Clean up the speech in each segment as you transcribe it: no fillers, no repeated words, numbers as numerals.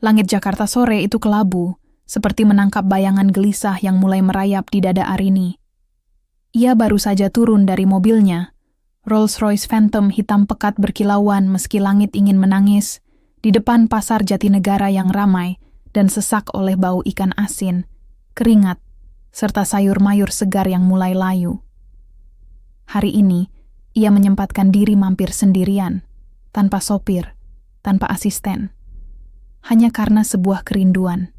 Langit Jakarta sore itu kelabu, seperti menangkap bayangan gelisah yang mulai merayap di dada Arini. Ia baru saja turun dari mobilnya. Rolls-Royce Phantom hitam pekat berkilauan meski langit ingin menangis, di depan pasar Jatinegara yang ramai dan sesak oleh bau ikan asin, keringat, serta sayur mayur segar yang mulai layu. Hari ini, ia menyempatkan diri mampir sendirian, tanpa sopir, tanpa asisten. Hanya karena sebuah kerinduan.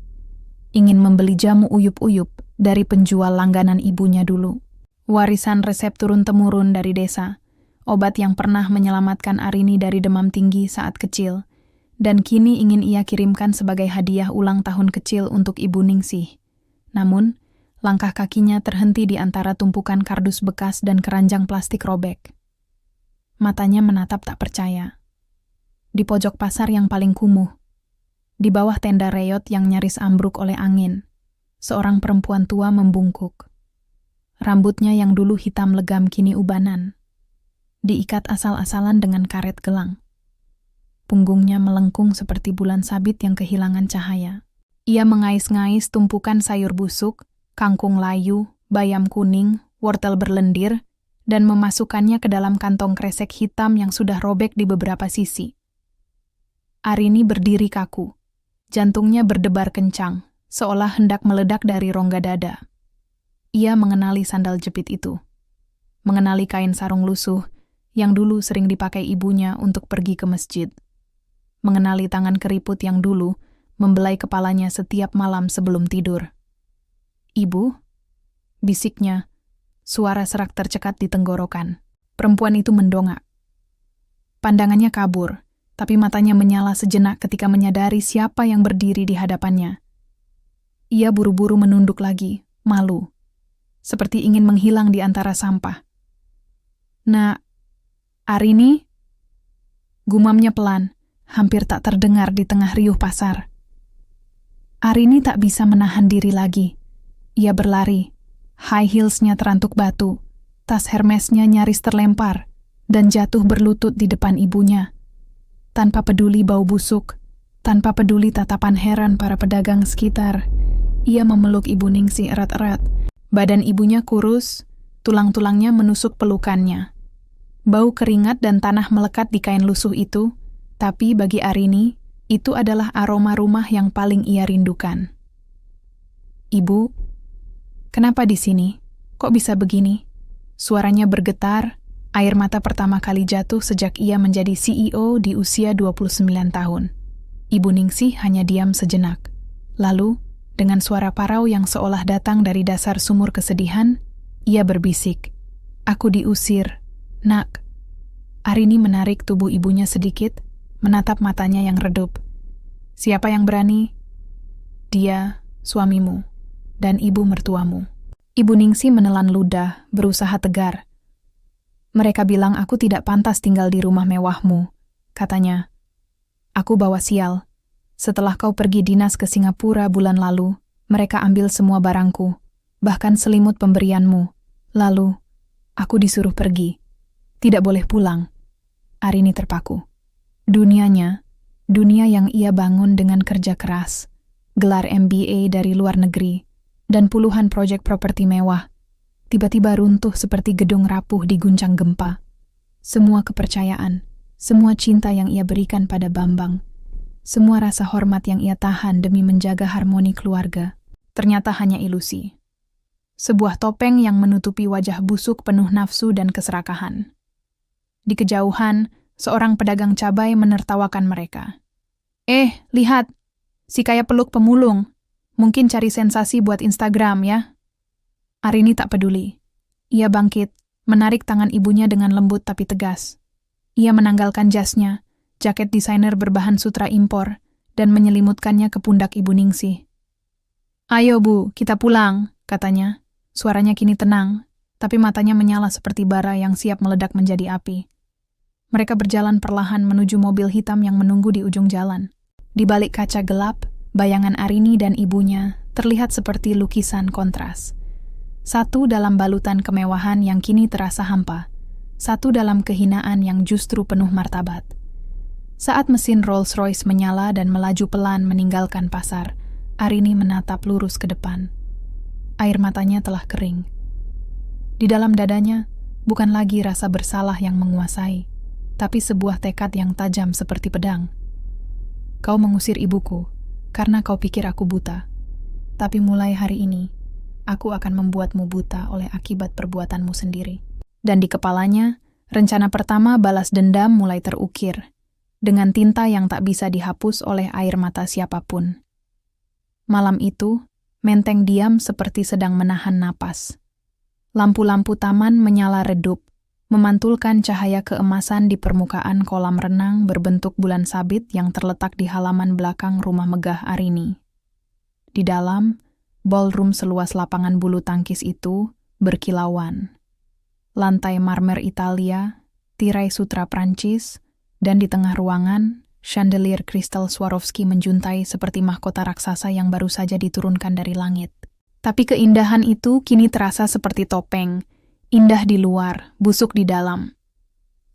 Ingin membeli jamu uyup-uyup dari penjual langganan ibunya dulu. Warisan resep turun-temurun dari desa, obat yang pernah menyelamatkan Arini dari demam tinggi saat kecil, dan kini ingin ia kirimkan sebagai hadiah ulang tahun kecil untuk Ibu Ningsih. Namun, langkah kakinya terhenti di antara tumpukan kardus bekas dan keranjang plastik robek. Matanya menatap tak percaya. Di pojok pasar yang paling kumuh, di bawah tenda reyot yang nyaris ambruk oleh angin, seorang perempuan tua membungkuk. Rambutnya yang dulu hitam legam kini ubanan, diikat asal-asalan dengan karet gelang. Punggungnya melengkung seperti bulan sabit yang kehilangan cahaya. Ia mengais-ngais tumpukan sayur busuk, kangkung layu, bayam kuning, wortel berlendir, dan memasukkannya ke dalam kantong kresek hitam yang sudah robek di beberapa sisi. Arini berdiri kaku. Jantungnya berdebar kencang, seolah hendak meledak dari rongga dada. Ia mengenali sandal jepit itu. Mengenali kain sarung lusuh yang dulu sering dipakai ibunya untuk pergi ke masjid. Mengenali tangan keriput yang dulu membelai kepalanya setiap malam sebelum tidur. "Ibu?" bisiknya, suara serak tercekat di tenggorokan. Perempuan itu mendongak. Pandangannya kabur, tapi matanya menyala sejenak ketika menyadari siapa yang berdiri di hadapannya. Ia buru-buru menunduk lagi, malu, seperti ingin menghilang di antara sampah. "Nak, Arini?" Gumamnya pelan, hampir tak terdengar di tengah riuh pasar. Arini tak bisa menahan diri lagi. Ia berlari, high heelsnya terantuk batu, tas Hermesnya nyaris terlempar, dan jatuh berlutut di depan ibunya. Tanpa peduli bau busuk, tanpa peduli tatapan heran para pedagang sekitar, ia memeluk Ibu Ningsih erat-erat. Badan ibunya kurus, tulang-tulangnya menusuk pelukannya. Bau keringat dan tanah melekat di kain lusuh itu, tapi bagi Arini, itu adalah aroma rumah yang paling ia rindukan. "Ibu, kenapa di sini? Kok bisa begini?" Suaranya bergetar, air mata pertama kali jatuh sejak ia menjadi CEO di usia 29 tahun. Ibu Ningsih hanya diam sejenak. Lalu, dengan suara parau yang seolah datang dari dasar sumur kesedihan, ia berbisik, "Aku diusir, Nak." Arini menarik tubuh ibunya sedikit, menatap matanya yang redup. "Siapa yang berani?" "Dia, suamimu, dan ibu mertuamu." Ibu Ningsih menelan ludah, berusaha tegar. "Mereka bilang aku tidak pantas tinggal di rumah mewahmu," katanya. "Aku bawa sial. Setelah kau pergi dinas ke Singapura bulan lalu, mereka ambil semua barangku, bahkan selimut pemberianmu. Lalu, aku disuruh pergi. Tidak boleh pulang." Arini terpaku. Dunianya, dunia yang ia bangun dengan kerja keras, gelar MBA dari luar negeri, dan puluhan proyek properti mewah, tiba-tiba runtuh seperti gedung rapuh diguncang gempa. Semua kepercayaan, semua cinta yang ia berikan pada Bambang, semua rasa hormat yang ia tahan demi menjaga harmoni keluarga, ternyata hanya ilusi. Sebuah topeng yang menutupi wajah busuk penuh nafsu dan keserakahan. Di kejauhan, seorang pedagang cabai menertawakan mereka. Lihat, si kaya peluk pemulung. Mungkin cari sensasi buat Instagram ya." Arini tak peduli. Ia bangkit, menarik tangan ibunya dengan lembut tapi tegas. Ia menanggalkan jasnya, jaket desainer berbahan sutra impor, dan menyelimutkannya ke pundak Ibu Ningsih. "Ayo Bu, kita pulang," katanya. Suaranya kini tenang, tapi matanya menyala seperti bara yang siap meledak menjadi api. Mereka berjalan perlahan menuju mobil hitam yang menunggu di ujung jalan. Di balik kaca gelap, bayangan Arini dan ibunya terlihat seperti lukisan kontras. Satu dalam balutan kemewahan yang kini terasa hampa, satu dalam kehinaan yang justru penuh martabat. Saat mesin Rolls-Royce menyala dan melaju pelan meninggalkan pasar, Arini menatap lurus ke depan. Air matanya telah kering. Di dalam dadanya, bukan lagi rasa bersalah yang menguasai, tapi sebuah tekad yang tajam seperti pedang. Kau mengusir ibuku, karena kau pikir aku buta. Tapi mulai hari ini, aku akan membuatmu buta oleh akibat perbuatanmu sendiri. Dan di kepalanya, rencana pertama balas dendam mulai terukir, dengan tinta yang tak bisa dihapus oleh air mata siapapun. Malam itu, Menteng diam seperti sedang menahan napas. Lampu-lampu taman menyala redup, memantulkan cahaya keemasan di permukaan kolam renang berbentuk bulan sabit yang terletak di halaman belakang rumah megah Arini. Di dalam, ballroom seluas lapangan bulu tangkis itu berkilauan. Lantai marmer Italia, tirai sutra Prancis, dan di tengah ruangan, chandelier kristal Swarovski menjuntai seperti mahkota raksasa yang baru saja diturunkan dari langit. Tapi keindahan itu kini terasa seperti topeng, indah di luar, busuk di dalam.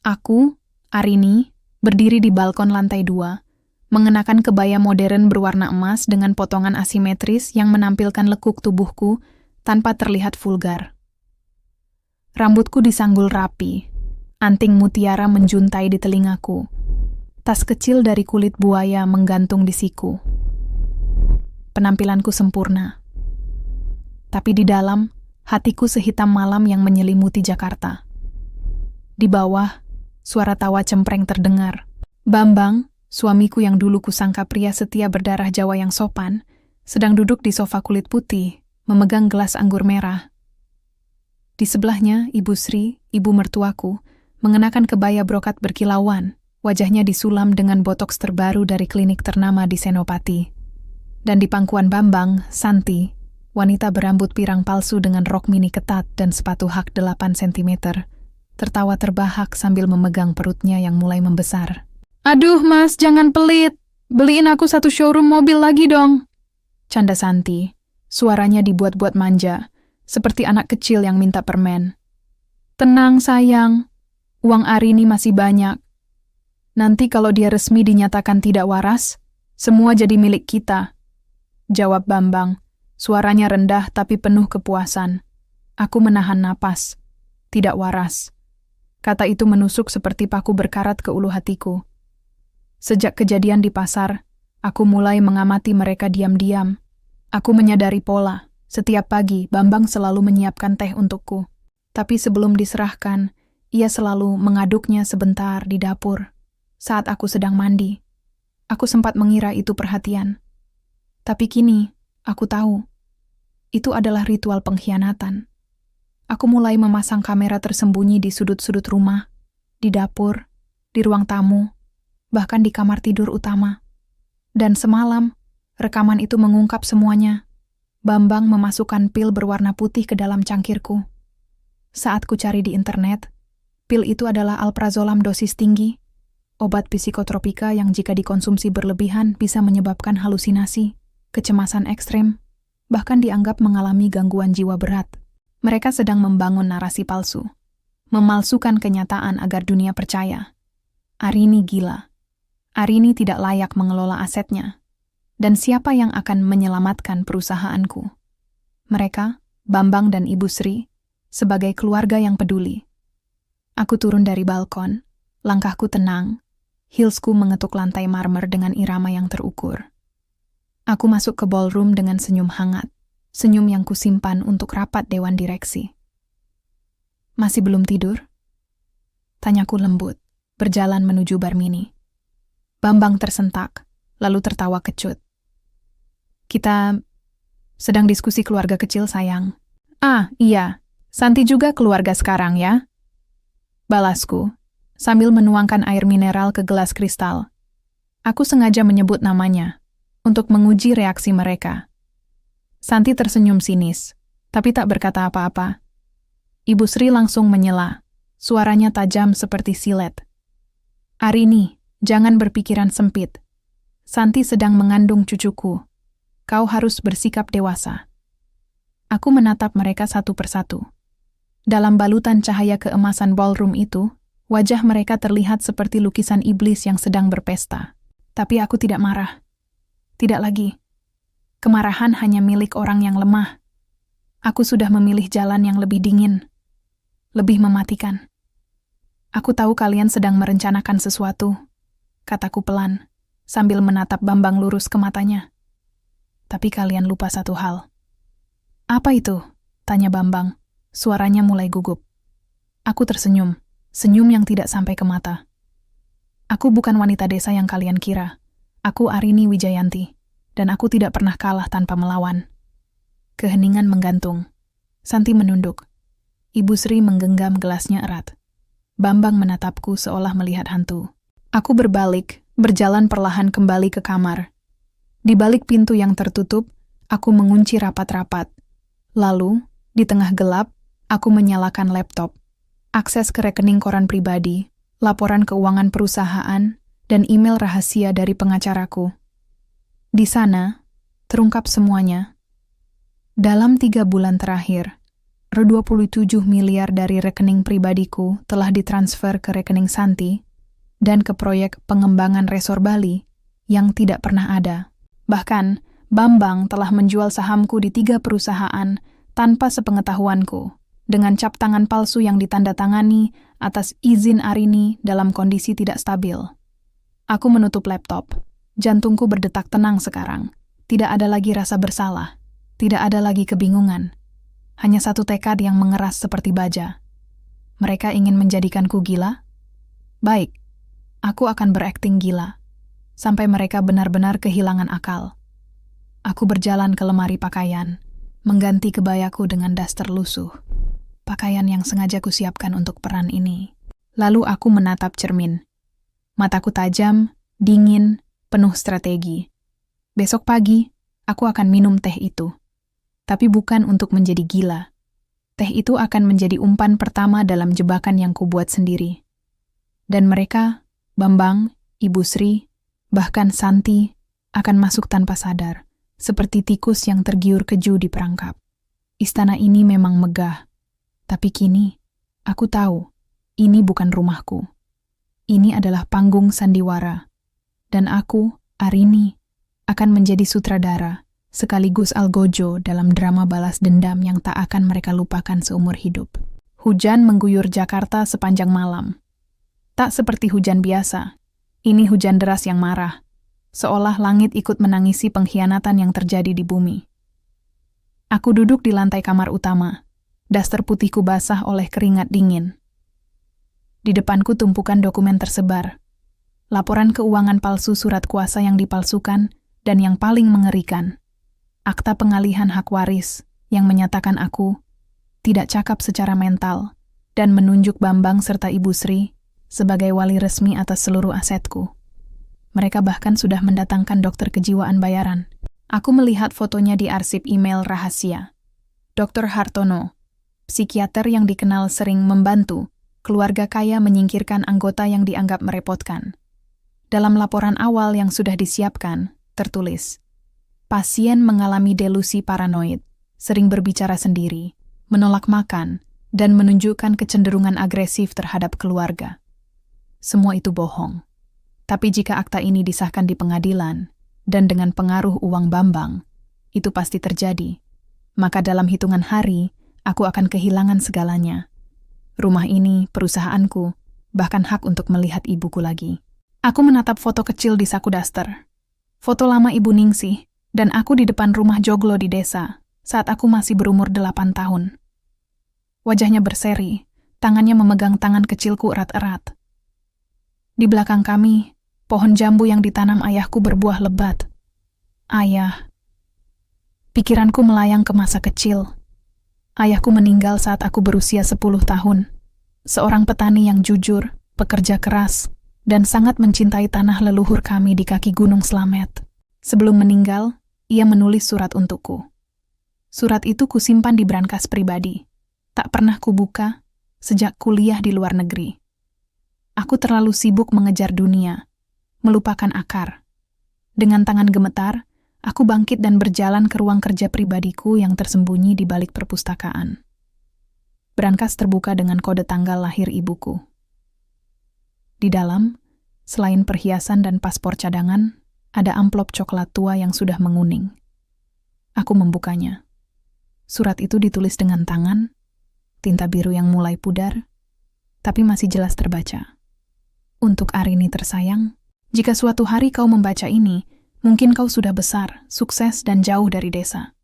Aku, Arini, berdiri di balkon lantai 2, mengenakan kebaya modern berwarna emas dengan potongan asimetris yang menampilkan lekuk tubuhku tanpa terlihat vulgar. Rambutku disanggul rapi, anting mutiara menjuntai di telingaku, tas kecil dari kulit buaya menggantung di siku. Penampilanku sempurna. Tapi di dalam, hatiku sehitam malam yang menyelimuti Jakarta. Di bawah, suara tawa cempreng terdengar. Bambang, suamiku yang dulu kusangka pria setia berdarah Jawa yang sopan, sedang duduk di sofa kulit putih, memegang gelas anggur merah. Di sebelahnya, Ibu Sri, ibu mertuaku, mengenakan kebaya brokat berkilauan, wajahnya disulam dengan botoks terbaru dari klinik ternama di Senopati. Dan di pangkuan Bambang, Santi, wanita berambut pirang palsu dengan rok mini ketat dan sepatu hak 8 cm, tertawa terbahak sambil memegang perutnya yang mulai membesar. "Aduh mas, jangan pelit. Beliin aku satu showroom mobil lagi dong." Canda Santi. Suaranya dibuat-buat manja, seperti anak kecil yang minta permen. "Tenang sayang, uang Arini masih banyak. Nanti kalau dia resmi dinyatakan tidak waras, semua jadi milik kita," jawab Bambang. Suaranya rendah tapi penuh kepuasan. Aku menahan napas. Tidak waras. Kata itu menusuk seperti paku berkarat ke ulu hatiku. Sejak kejadian di pasar, aku mulai mengamati mereka diam-diam. Aku menyadari pola. Setiap pagi, Bambang selalu menyiapkan teh untukku. Tapi sebelum diserahkan, ia selalu mengaduknya sebentar di dapur. Saat aku sedang mandi, aku sempat mengira itu perhatian. Tapi kini, aku tahu, itu adalah ritual pengkhianatan. Aku mulai memasang kamera tersembunyi di sudut-sudut rumah, di dapur, di ruang tamu, bahkan di kamar tidur utama. Dan semalam, rekaman itu mengungkap semuanya. Bambang memasukkan pil berwarna putih ke dalam cangkirku. Saat ku cari di internet, pil itu adalah alprazolam dosis tinggi, obat psikotropika yang jika dikonsumsi berlebihan bisa menyebabkan halusinasi, kecemasan ekstrem, bahkan dianggap mengalami gangguan jiwa berat. Mereka sedang membangun narasi palsu, memalsukan kenyataan agar dunia percaya. Arini gila. Arini tidak layak mengelola asetnya. Dan siapa yang akan menyelamatkan perusahaanku? Mereka, Bambang dan Ibu Sri, sebagai keluarga yang peduli. Aku turun dari balkon, langkahku tenang, heelsku mengetuk lantai marmer dengan irama yang terukur. Aku masuk ke ballroom dengan senyum hangat, senyum yang kusimpan untuk rapat dewan direksi. "Masih belum tidur?" Tanyaku lembut, berjalan menuju bar mini. Bambang tersentak, lalu tertawa kecut. "Kita sedang diskusi keluarga kecil, sayang." "Ah, iya, Santi juga keluarga sekarang ya?" balasku, sambil menuangkan air mineral ke gelas kristal. Aku sengaja menyebut namanya, untuk menguji reaksi mereka. Santi tersenyum sinis, tapi tak berkata apa-apa. Ibu Sri langsung menyela, suaranya tajam seperti silet. "Arini, jangan berpikiran sempit. Santi sedang mengandung cucuku. Kau harus bersikap dewasa." Aku menatap mereka satu persatu. Dalam balutan cahaya keemasan ballroom itu, Wajah mereka terlihat seperti lukisan iblis yang sedang berpesta. Tapi aku tidak marah. Tidak lagi. Kemarahan hanya milik orang yang lemah. Aku sudah memilih jalan yang lebih dingin, lebih mematikan. Aku tahu kalian sedang merencanakan sesuatu, kataku pelan, sambil menatap Bambang lurus ke matanya. Tapi kalian lupa satu hal. Apa itu? Tanya Bambang. Suaranya mulai gugup. Aku tersenyum, senyum yang tidak sampai ke mata. Aku bukan wanita desa yang kalian kira. Aku Arini Wijayanti, dan aku tidak pernah kalah tanpa melawan. Keheningan menggantung. Santi menunduk. Ibu Sri menggenggam gelasnya erat. Bambang menatapku seolah melihat hantu. Aku berbalik, berjalan perlahan kembali ke kamar. Di balik pintu yang tertutup, aku mengunci rapat-rapat. Lalu, di tengah gelap, aku menyalakan laptop. Akses ke rekening koran pribadi, laporan keuangan perusahaan, dan email rahasia dari pengacaraku. Di sana, terungkap semuanya. Dalam 3 bulan terakhir, 27 miliar dari rekening pribadiku telah ditransfer ke rekening Santi dan ke proyek pengembangan resor Bali yang tidak pernah ada. Bahkan, Bambang telah menjual sahamku di 3 perusahaan tanpa sepengetahuanku, dengan cap tangan palsu yang ditandatangani atas izin Arini dalam kondisi tidak stabil. Aku menutup laptop. Jantungku berdetak tenang sekarang. Tidak ada lagi rasa bersalah. Tidak ada lagi kebingungan. Hanya satu tekad yang mengeras seperti baja. Mereka ingin menjadikanku gila? Baik, aku akan berakting gila. Sampai mereka benar-benar kehilangan akal. Aku berjalan ke lemari pakaian, mengganti kebayaku dengan daster lusuh. Pakaian yang sengaja kusiapkan untuk peran ini. Lalu aku menatap cermin. Mataku tajam, dingin, penuh strategi. Besok pagi, aku akan minum teh itu. Tapi bukan untuk menjadi gila. Teh itu akan menjadi umpan pertama dalam jebakan yang kubuat sendiri. Dan mereka, Bambang, Ibu Sri, bahkan Santi, akan masuk tanpa sadar, seperti tikus yang tergiur keju di perangkap. Istana ini memang megah, tapi kini, aku tahu, ini bukan rumahku. Ini adalah panggung sandiwara. Dan aku, Arini, akan menjadi sutradara, sekaligus algojo dalam drama balas dendam yang tak akan mereka lupakan seumur hidup. Hujan mengguyur Jakarta sepanjang malam. Tak seperti hujan biasa, ini hujan deras yang marah, seolah langit ikut menangisi pengkhianatan yang terjadi di bumi. Aku duduk di lantai kamar utama, daster putihku basah oleh keringat dingin. Di depanku tumpukan dokumen tersebar, laporan keuangan palsu surat kuasa yang dipalsukan, dan yang paling mengerikan, akta pengalihan hak waris yang menyatakan aku tidak cakap secara mental dan menunjuk Bambang serta Ibu Sri sebagai wali resmi atas seluruh asetku. Mereka bahkan sudah mendatangkan dokter kejiwaan bayaran. Aku melihat fotonya di arsip email rahasia. Dr. Hartono, psikiater yang dikenal sering membantu keluarga kaya menyingkirkan anggota yang dianggap merepotkan. Dalam laporan awal yang sudah disiapkan, tertulis, pasien mengalami delusi paranoid, sering berbicara sendiri, menolak makan, dan menunjukkan kecenderungan agresif terhadap keluarga. Semua itu bohong. Tapi jika akta ini disahkan di pengadilan, dan dengan pengaruh uang Bambang, itu pasti terjadi. Maka dalam hitungan hari, aku akan kehilangan segalanya. Rumah ini, perusahaanku, bahkan hak untuk melihat ibuku lagi. Aku menatap foto kecil di saku daster. Foto lama Ibu Ningsih, dan aku di depan rumah joglo di desa, saat aku masih berumur 8 tahun. Wajahnya berseri, tangannya memegang tangan kecilku erat-erat. Di belakang kami, pohon jambu yang ditanam ayahku berbuah lebat. Ayah. Pikiranku melayang ke masa kecil. Ayahku meninggal saat aku berusia 10 tahun. Seorang petani yang jujur, pekerja keras, dan sangat mencintai tanah leluhur kami di kaki Gunung Slamet. Sebelum meninggal, ia menulis surat untukku. Surat itu kusimpan di brankas pribadi. Tak pernah kubuka sejak kuliah di luar negeri. Aku terlalu sibuk mengejar dunia, melupakan akar. Dengan tangan gemetar, aku bangkit dan berjalan ke ruang kerja pribadiku yang tersembunyi di balik perpustakaan. Brankas terbuka dengan kode tanggal lahir ibuku. Di dalam, selain perhiasan dan paspor cadangan, ada amplop coklat tua yang sudah menguning. Aku membukanya. Surat itu ditulis dengan tangan, tinta biru yang mulai pudar, tapi masih jelas terbaca. Untuk Arini tersayang, jika suatu hari kau membaca ini, mungkin kau sudah besar, sukses, dan jauh dari desa.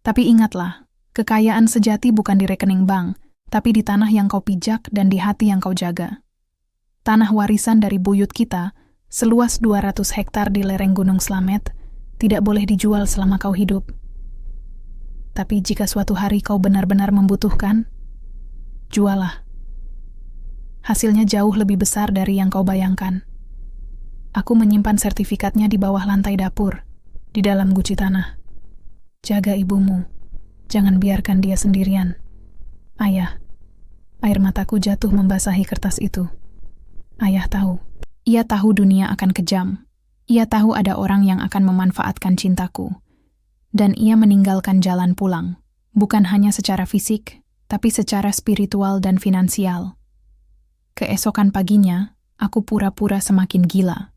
Tapi ingatlah, kekayaan sejati bukan di rekening bank, tapi di tanah yang kau pijak dan di hati yang kau jaga. Tanah warisan dari buyut kita, seluas 200 hektar di lereng Gunung Slamet, tidak boleh dijual selama kau hidup. Tapi jika suatu hari kau benar-benar membutuhkan, jualah. Hasilnya jauh lebih besar dari yang kau bayangkan. Aku menyimpan sertifikatnya di bawah lantai dapur, di dalam guci tanah. Jaga ibumu, jangan biarkan dia sendirian. Ayah, air mataku jatuh membasahi kertas itu. Ayah tahu. Ia tahu dunia akan kejam. Ia tahu ada orang yang akan memanfaatkan cintaku. Dan ia meninggalkan jalan pulang. Bukan hanya secara fisik, tapi secara spiritual dan finansial. Keesokan paginya, aku pura-pura semakin gila.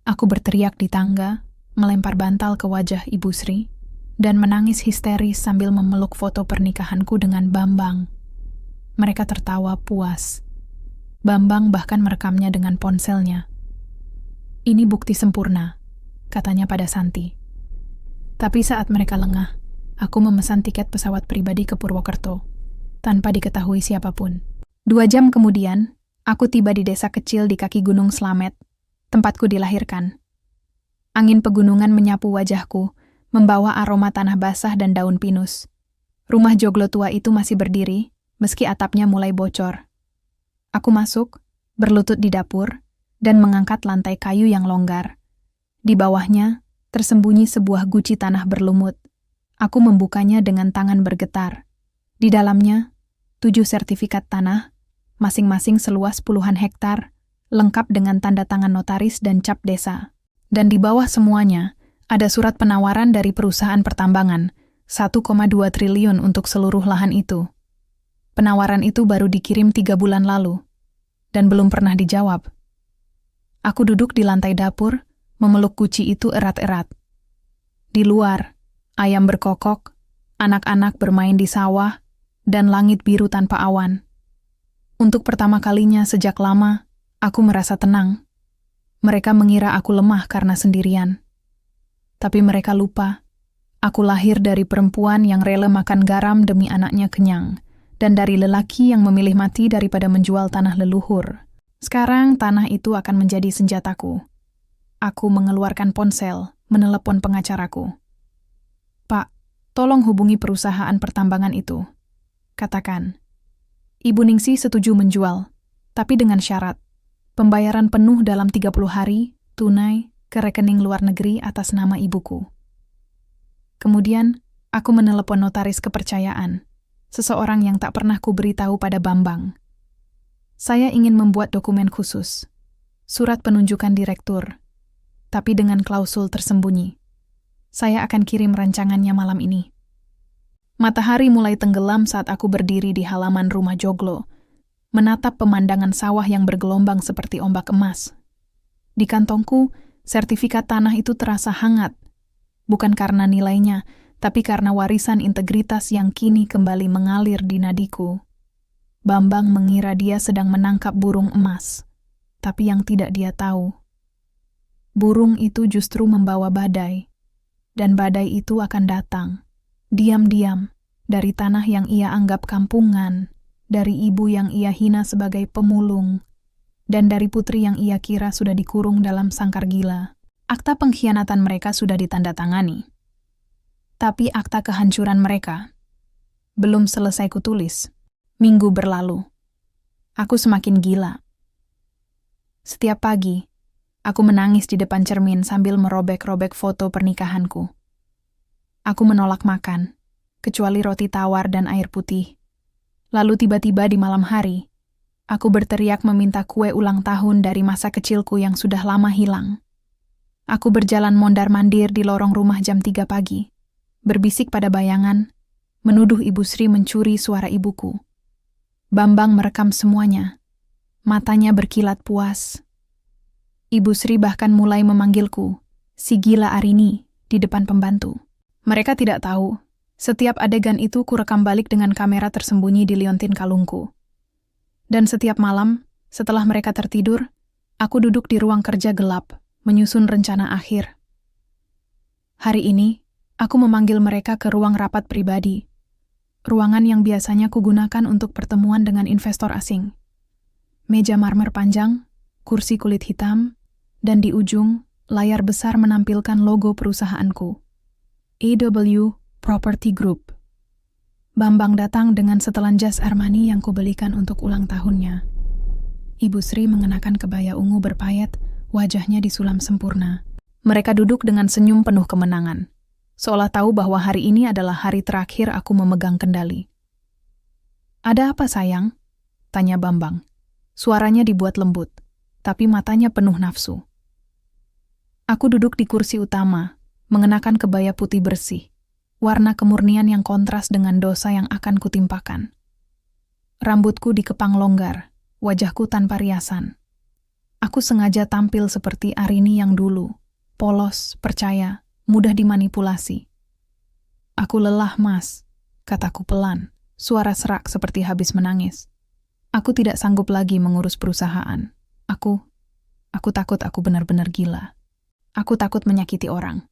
Aku berteriak di tangga, melempar bantal ke wajah Ibu Sri, dan menangis histeris sambil memeluk foto pernikahanku dengan Bambang. Mereka tertawa puas. Bambang bahkan merekamnya dengan ponselnya. Ini bukti sempurna, katanya pada Santi. Tapi saat mereka lengah, aku memesan tiket pesawat pribadi ke Purwokerto, tanpa diketahui siapapun. 2 jam kemudian, aku tiba di desa kecil di kaki Gunung Slamet, tempatku dilahirkan. Angin pegunungan menyapu wajahku, membawa aroma tanah basah dan daun pinus. Rumah joglo tua itu masih berdiri, meski atapnya mulai bocor. Aku masuk, berlutut di dapur, dan mengangkat lantai kayu yang longgar. Di bawahnya, tersembunyi sebuah guci tanah berlumut. Aku membukanya dengan tangan bergetar. Di dalamnya, 7 sertifikat tanah, masing-masing seluas puluhan hektar, lengkap dengan tanda tangan notaris dan cap desa. Dan di bawah semuanya, ada surat penawaran dari perusahaan pertambangan, 1,2 triliun untuk seluruh lahan itu. Penawaran itu baru dikirim 3 bulan lalu, dan belum pernah dijawab. Aku duduk di lantai dapur, memeluk guci itu erat-erat. Di luar, ayam berkokok, anak-anak bermain di sawah, dan langit biru tanpa awan. Untuk pertama kalinya sejak lama, aku merasa tenang. Mereka mengira aku lemah karena sendirian. Tapi mereka lupa, aku lahir dari perempuan yang rela makan garam demi anaknya kenyang, dan dari lelaki yang memilih mati daripada menjual tanah leluhur. Sekarang tanah itu akan menjadi senjataku. Aku mengeluarkan ponsel, menelepon pengacaraku. Pak, tolong hubungi perusahaan pertambangan itu. Katakan, Ibu Ningsih setuju menjual, tapi dengan syarat. Pembayaran penuh dalam 30 hari, tunai, ke rekening luar negeri atas nama ibuku. Kemudian, aku menelepon notaris kepercayaan. Seseorang yang tak pernah kuberitahu pada Bambang. Saya ingin membuat dokumen khusus, surat penunjukan direktur, tapi dengan klausul tersembunyi. Saya akan kirim rancangannya malam ini. Matahari mulai tenggelam saat aku berdiri di halaman rumah joglo, menatap pemandangan sawah yang bergelombang seperti ombak emas. Di kantongku, sertifikat tanah itu terasa hangat, bukan karena nilainya, tapi karena warisan integritas yang kini kembali mengalir di nadiku. Bambang mengira dia sedang menangkap burung emas, tapi yang tidak dia tahu, burung itu justru membawa badai, dan badai itu akan datang, diam-diam, dari tanah yang ia anggap kampungan, dari ibu yang ia hina sebagai pemulung, dan dari putri yang ia kira sudah dikurung dalam sangkar gila. Akta pengkhianatan mereka sudah ditandatangani. Tapi akta kehancuran mereka belum selesai kutulis. Minggu berlalu. Aku semakin gila. Setiap pagi, aku menangis di depan cermin sambil merobek-robek foto pernikahanku. Aku menolak makan, kecuali roti tawar dan air putih. Lalu tiba-tiba di malam hari, aku berteriak meminta kue ulang tahun dari masa kecilku yang sudah lama hilang. Aku berjalan mondar-mandir di lorong rumah jam 3 pagi. Berbisik pada bayangan, menuduh Ibu Sri mencuri suara ibuku. Bambang merekam semuanya. Matanya berkilat puas. Ibu Sri bahkan mulai memanggilku, si gila Arini, di depan pembantu. Mereka tidak tahu, setiap adegan itu kurekam balik dengan kamera tersembunyi di liontin kalungku. Dan setiap malam, setelah mereka tertidur, aku duduk di ruang kerja gelap, menyusun rencana akhir. Hari ini, aku memanggil mereka ke ruang rapat pribadi, ruangan yang biasanya kugunakan untuk pertemuan dengan investor asing. Meja marmer panjang, kursi kulit hitam, dan di ujung, layar besar menampilkan logo perusahaanku. AW Property Group. Bambang datang dengan setelan jas Armani yang kubelikan untuk ulang tahunnya. Ibu Sri mengenakan kebaya ungu berpayet, wajahnya disulam sempurna. Mereka duduk dengan senyum penuh kemenangan, seolah tahu bahwa hari ini adalah hari terakhir aku memegang kendali. "Ada apa, sayang?" tanya Bambang. Suaranya dibuat lembut, tapi matanya penuh nafsu. Aku duduk di kursi utama, mengenakan kebaya putih bersih, warna kemurnian yang kontras dengan dosa yang akan kutimpakan. Rambutku dikepang longgar, wajahku tanpa riasan. Aku sengaja tampil seperti Arini yang dulu, polos, percaya, mudah dimanipulasi. "Aku lelah, Mas," kataku pelan, suara serak seperti habis menangis. "Aku tidak sanggup lagi mengurus perusahaan. Aku takut aku benar-benar gila. Aku takut menyakiti orang."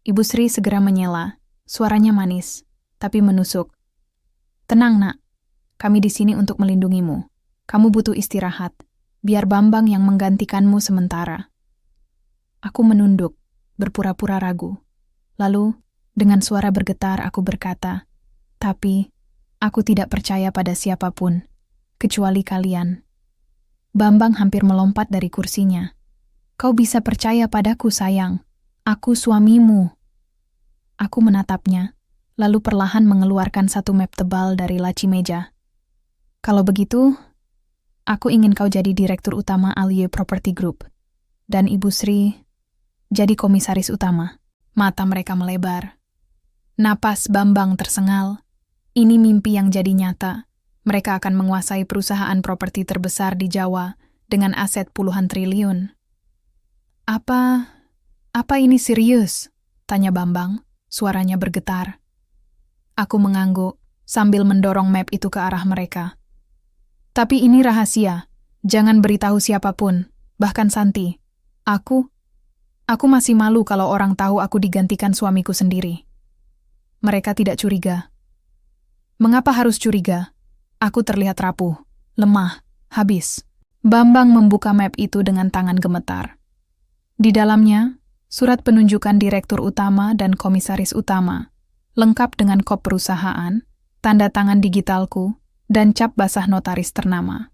Ibu Sri segera menyela, suaranya manis, tapi menusuk. "Tenang, Nak. Kami di sini untuk melindungimu. Kamu butuh istirahat. Biar Bambang yang menggantikanmu sementara." Aku menunduk, berpura-pura ragu. Lalu, dengan suara bergetar aku berkata, "Tapi, aku tidak percaya pada siapapun, kecuali kalian." Bambang hampir melompat dari kursinya. "Kau bisa percaya padaku, sayang. Aku suamimu." Aku menatapnya, lalu perlahan mengeluarkan satu map tebal dari laci meja. "Kalau begitu, aku ingin kau jadi direktur utama AW Property Group, dan Ibu Sri jadi komisaris utama." Mata mereka melebar. Napas Bambang tersengal. Ini mimpi yang jadi nyata. Mereka akan menguasai perusahaan properti terbesar di Jawa dengan aset puluhan triliun. Apa ini serius?" tanya Bambang, suaranya bergetar. Aku mengangguk sambil mendorong map itu ke arah mereka. "Tapi ini rahasia. Jangan beritahu siapapun, bahkan Santi. Aku masih malu kalau orang tahu aku digantikan suamiku sendiri." Mereka tidak curiga. Mengapa harus curiga? Aku terlihat rapuh, lemah, habis. Bambang membuka map itu dengan tangan gemetar. Di dalamnya, surat penunjukan direktur utama dan komisaris utama, lengkap dengan kop perusahaan, tanda tangan digitalku, dan cap basah notaris ternama.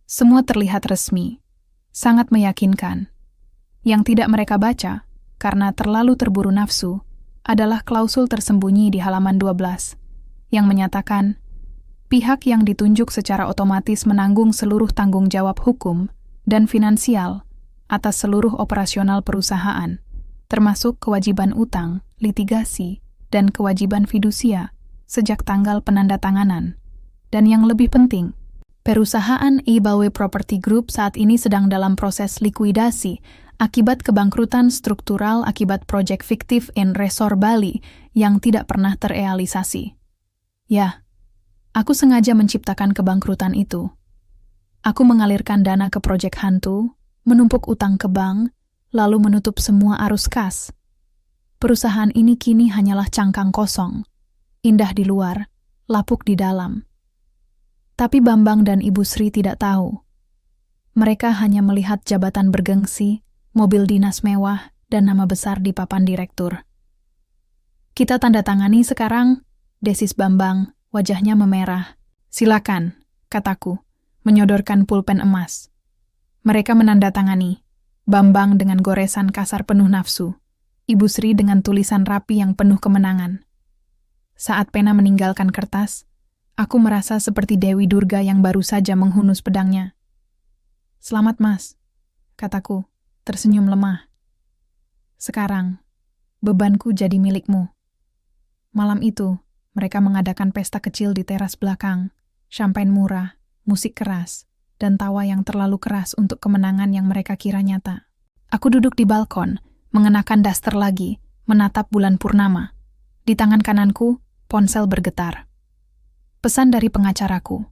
Semua terlihat resmi, sangat meyakinkan. Yang tidak mereka baca, karena terlalu terburu nafsu, adalah klausul tersembunyi di halaman 12, yang menyatakan, pihak yang ditunjuk secara otomatis menanggung seluruh tanggung jawab hukum dan finansial atas seluruh operasional perusahaan, termasuk kewajiban utang, litigasi, dan kewajiban fidusia sejak tanggal penandatanganan. Dan yang lebih penting, perusahaan AW Property Group saat ini sedang dalam proses likuidasi akibat kebangkrutan struktural akibat proyek fiktif in Resor Bali yang tidak pernah terrealisasi. Ya, aku sengaja menciptakan kebangkrutan itu. Aku mengalirkan dana ke proyek hantu, menumpuk utang ke bank, lalu menutup semua arus kas. Perusahaan ini kini hanyalah cangkang kosong, indah di luar, lapuk di dalam. Tapi Bambang dan Ibu Sri tidak tahu. Mereka hanya melihat jabatan bergengsi, mobil dinas mewah, dan nama besar di papan direktur. "Kita tanda tangani sekarang," desis Bambang, wajahnya memerah. "Silakan," kataku, menyodorkan pulpen emas. Mereka menandatangani, Bambang dengan goresan kasar penuh nafsu, Ibu Sri dengan tulisan rapi yang penuh kemenangan. Saat pena meninggalkan kertas, aku merasa seperti Dewi Durga yang baru saja menghunus pedangnya. "Selamat, Mas," kataku, tersenyum lemah. "Sekarang, bebanku jadi milikmu." Malam itu, mereka mengadakan pesta kecil di teras belakang, champagne murah, musik keras, dan tawa yang terlalu keras untuk kemenangan yang mereka kira nyata. Aku duduk di balkon, mengenakan daster lagi, menatap bulan purnama. Di tangan kananku, ponsel bergetar. Pesan dari pengacaraku.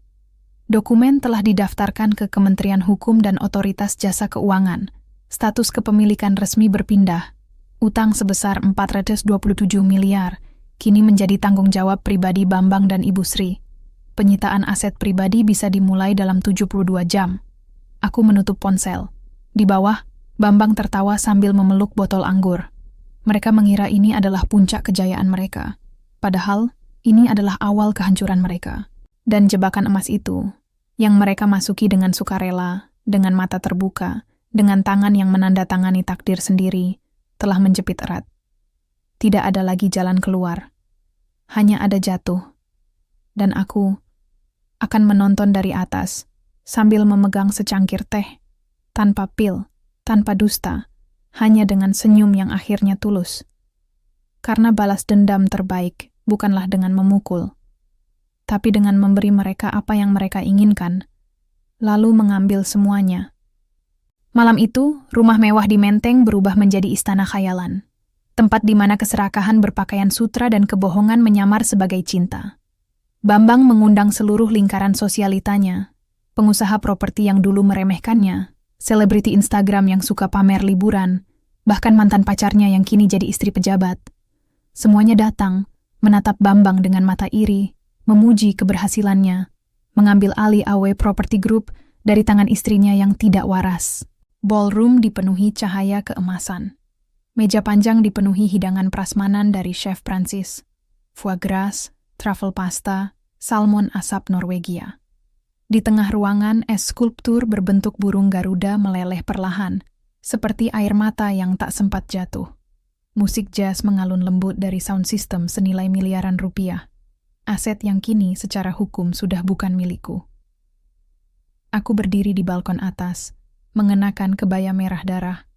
Dokumen telah didaftarkan ke Kementerian Hukum dan Otoritas Jasa Keuangan. Status kepemilikan resmi berpindah. Utang sebesar 427 miliar, kini menjadi tanggung jawab pribadi Bambang dan Ibu Sri. Penyitaan aset pribadi bisa dimulai dalam 72 jam. Aku menutup ponsel. Di bawah, Bambang tertawa sambil memeluk botol anggur. Mereka mengira ini adalah puncak kejayaan mereka. Padahal, ini adalah awal kehancuran mereka. Dan jebakan emas itu, yang mereka masuki dengan sukarela, dengan mata terbuka, dengan tangan yang menandatangani takdir sendiri, telah menjepit erat. Tidak ada lagi jalan keluar. Hanya ada jatuh. Dan aku akan menonton dari atas, sambil memegang secangkir teh, tanpa pil, tanpa dusta, hanya dengan senyum yang akhirnya tulus. Karena balas dendam terbaik bukanlah dengan memukul, tapi dengan memberi mereka apa yang mereka inginkan, lalu mengambil semuanya. Malam itu, rumah mewah di Menteng berubah menjadi istana khayalan. Tempat di mana keserakahan berpakaian sutra dan kebohongan menyamar sebagai cinta. Bambang mengundang seluruh lingkaran sosialitanya, pengusaha properti yang dulu meremehkannya, selebriti Instagram yang suka pamer liburan, bahkan mantan pacarnya yang kini jadi istri pejabat. Semuanya datang, menatap Bambang dengan mata iri, memuji keberhasilannya, mengambil alih AW Property Group dari tangan istrinya yang tidak waras. Ballroom dipenuhi cahaya keemasan. Meja panjang dipenuhi hidangan prasmanan dari Chef Prancis, foie gras, truffle pasta, salmon asap Norwegia. Di tengah ruangan, es skulptur berbentuk burung Garuda meleleh perlahan, seperti air mata yang tak sempat jatuh. Musik jazz mengalun lembut dari sound system senilai miliaran rupiah, aset yang kini secara hukum sudah bukan milikku. Aku berdiri di balkon atas, mengenakan kebaya merah darah,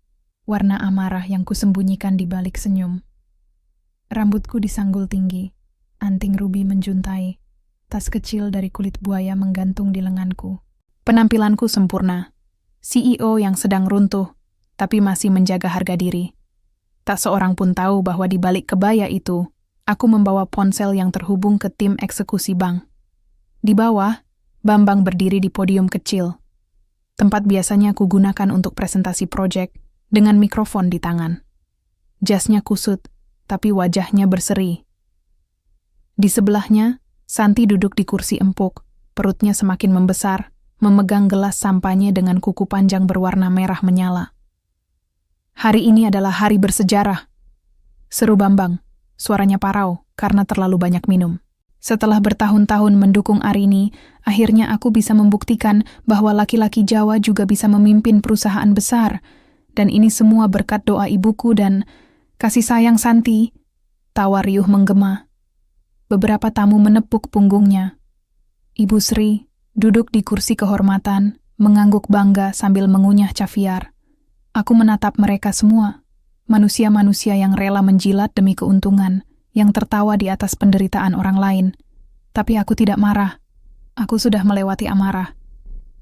warna amarah yang kusembunyikan di balik senyum. Rambutku disanggul tinggi, anting rubi menjuntai, tas kecil dari kulit buaya menggantung di lenganku. Penampilanku sempurna, CEO yang sedang runtuh, tapi masih menjaga harga diri. Tak seorang pun tahu bahwa di balik kebaya itu, aku membawa ponsel yang terhubung ke tim eksekusi bank. Di bawah, Bambang berdiri di podium kecil, tempat biasanya aku gunakan untuk presentasi proyek, dengan mikrofon di tangan. Jasnya kusut, tapi wajahnya berseri. Di sebelahnya, Santi duduk di kursi empuk, perutnya semakin membesar, memegang gelas sampahnya dengan kuku panjang berwarna merah menyala. Hari ini adalah hari bersejarah, seru Bambang, suaranya parau karena terlalu banyak minum. Setelah bertahun-tahun mendukung Arini, akhirnya aku bisa membuktikan bahwa laki-laki Jawa juga bisa memimpin perusahaan besar, dan ini semua berkat doa ibuku dan kasih sayang Santi. Tawa riuh menggema. Beberapa tamu menepuk punggungnya. Ibu Sri duduk di kursi kehormatan, mengangguk bangga sambil mengunyah caviar. Aku menatap mereka semua, manusia-manusia yang rela menjilat demi keuntungan, yang tertawa di atas penderitaan orang lain. Tapi aku tidak marah. Aku sudah melewati amarah.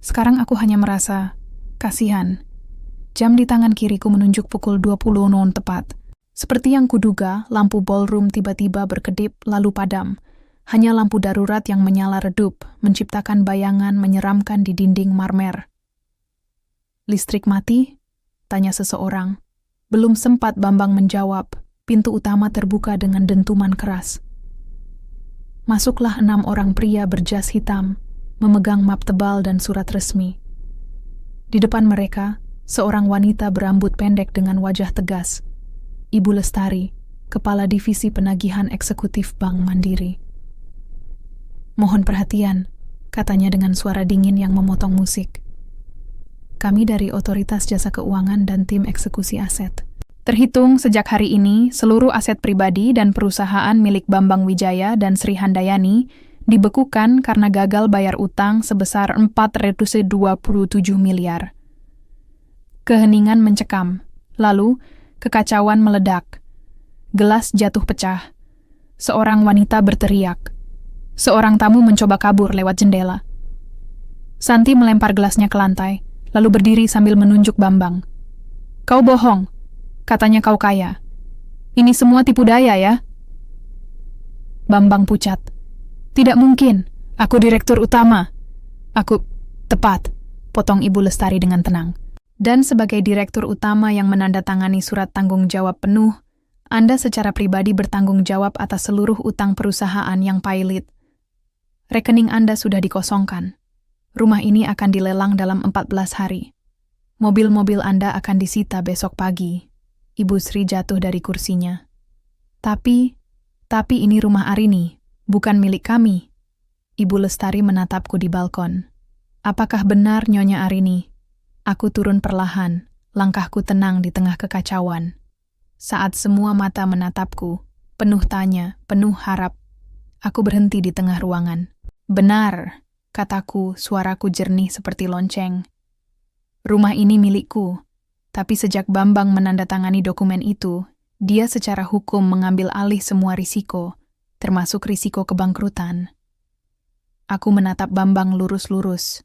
Sekarang aku hanya merasa kasihan. Jam di tangan kiriku menunjuk pukul 20.00 tepat. Seperti yang kuduga, lampu ballroom tiba-tiba berkedip lalu padam. Hanya lampu darurat yang menyala redup, menciptakan bayangan menyeramkan di dinding marmer. Listrik mati? Tanya seseorang. Belum sempat Bambang menjawab, pintu utama terbuka dengan dentuman keras. Masuklah 6 orang pria berjas hitam, memegang map tebal dan surat resmi. Di depan mereka, seorang wanita berambut pendek dengan wajah tegas. Ibu Lestari, Kepala Divisi Penagihan Eksekutif Bank Mandiri. Mohon perhatian, katanya dengan suara dingin yang memotong musik. Kami dari Otoritas Jasa Keuangan dan tim eksekusi aset. Terhitung sejak hari ini, seluruh aset pribadi dan perusahaan milik Bambang Wijaya dan Sri Handayani dibekukan karena gagal bayar utang sebesar 427 miliar. Keheningan mencekam, lalu kekacauan meledak. Gelas jatuh pecah. Seorang wanita berteriak. Seorang tamu mencoba kabur lewat jendela. Santi melempar gelasnya ke lantai, lalu berdiri sambil menunjuk Bambang. Kau bohong, katanya kau kaya. Ini semua tipu daya ya? Bambang pucat. Tidak mungkin, aku direktur utama. Aku, tepat, potong Ibu Lestari dengan tenang. Dan sebagai direktur utama yang menandatangani surat tanggung jawab penuh, Anda secara pribadi bertanggung jawab atas seluruh utang perusahaan yang pailit. Rekening Anda sudah dikosongkan. Rumah ini akan dilelang dalam 14 hari. Mobil-mobil Anda akan disita besok pagi. Ibu Sri jatuh dari kursinya. Tapi ini rumah Arini, bukan milik kami. Ibu Lestari menatapku di balkon. Apakah benar, Nyonya Arini? Aku turun perlahan, langkahku tenang di tengah kekacauan. Saat semua mata menatapku, penuh tanya, penuh harap, aku berhenti di tengah ruangan. Benar, kataku, suaraku jernih seperti lonceng. Rumah ini milikku, tapi sejak Bambang menandatangani dokumen itu, dia secara hukum mengambil alih semua risiko, termasuk risiko kebangkrutan. Aku menatap Bambang lurus-lurus.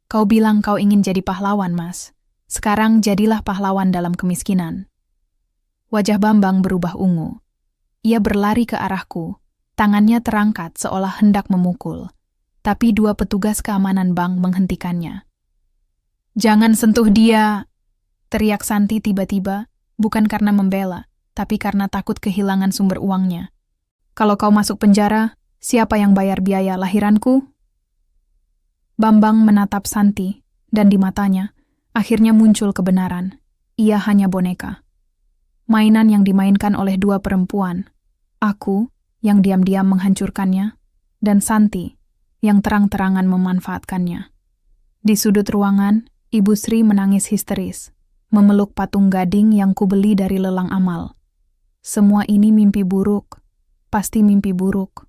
Kau bilang kau ingin jadi pahlawan, Mas. Sekarang jadilah pahlawan dalam kemiskinan. Wajah Bambang berubah ungu. Ia berlari ke arahku, tangannya terangkat seolah hendak memukul. Tapi dua petugas keamanan bank menghentikannya. Jangan sentuh dia, teriak Santi tiba-tiba, bukan karena membela, tapi karena takut kehilangan sumber uangnya. Kalau kau masuk penjara, siapa yang bayar biaya lahiranku? Bambang menatap Santi, dan di matanya, akhirnya muncul kebenaran. Ia hanya boneka. Mainan yang dimainkan oleh dua perempuan. Aku, yang diam-diam menghancurkannya, dan Santi, yang terang-terangan memanfaatkannya. Di sudut ruangan, Ibu Sri menangis histeris, memeluk patung gading yang kubeli dari lelang amal. Semua ini mimpi buruk, pasti mimpi buruk.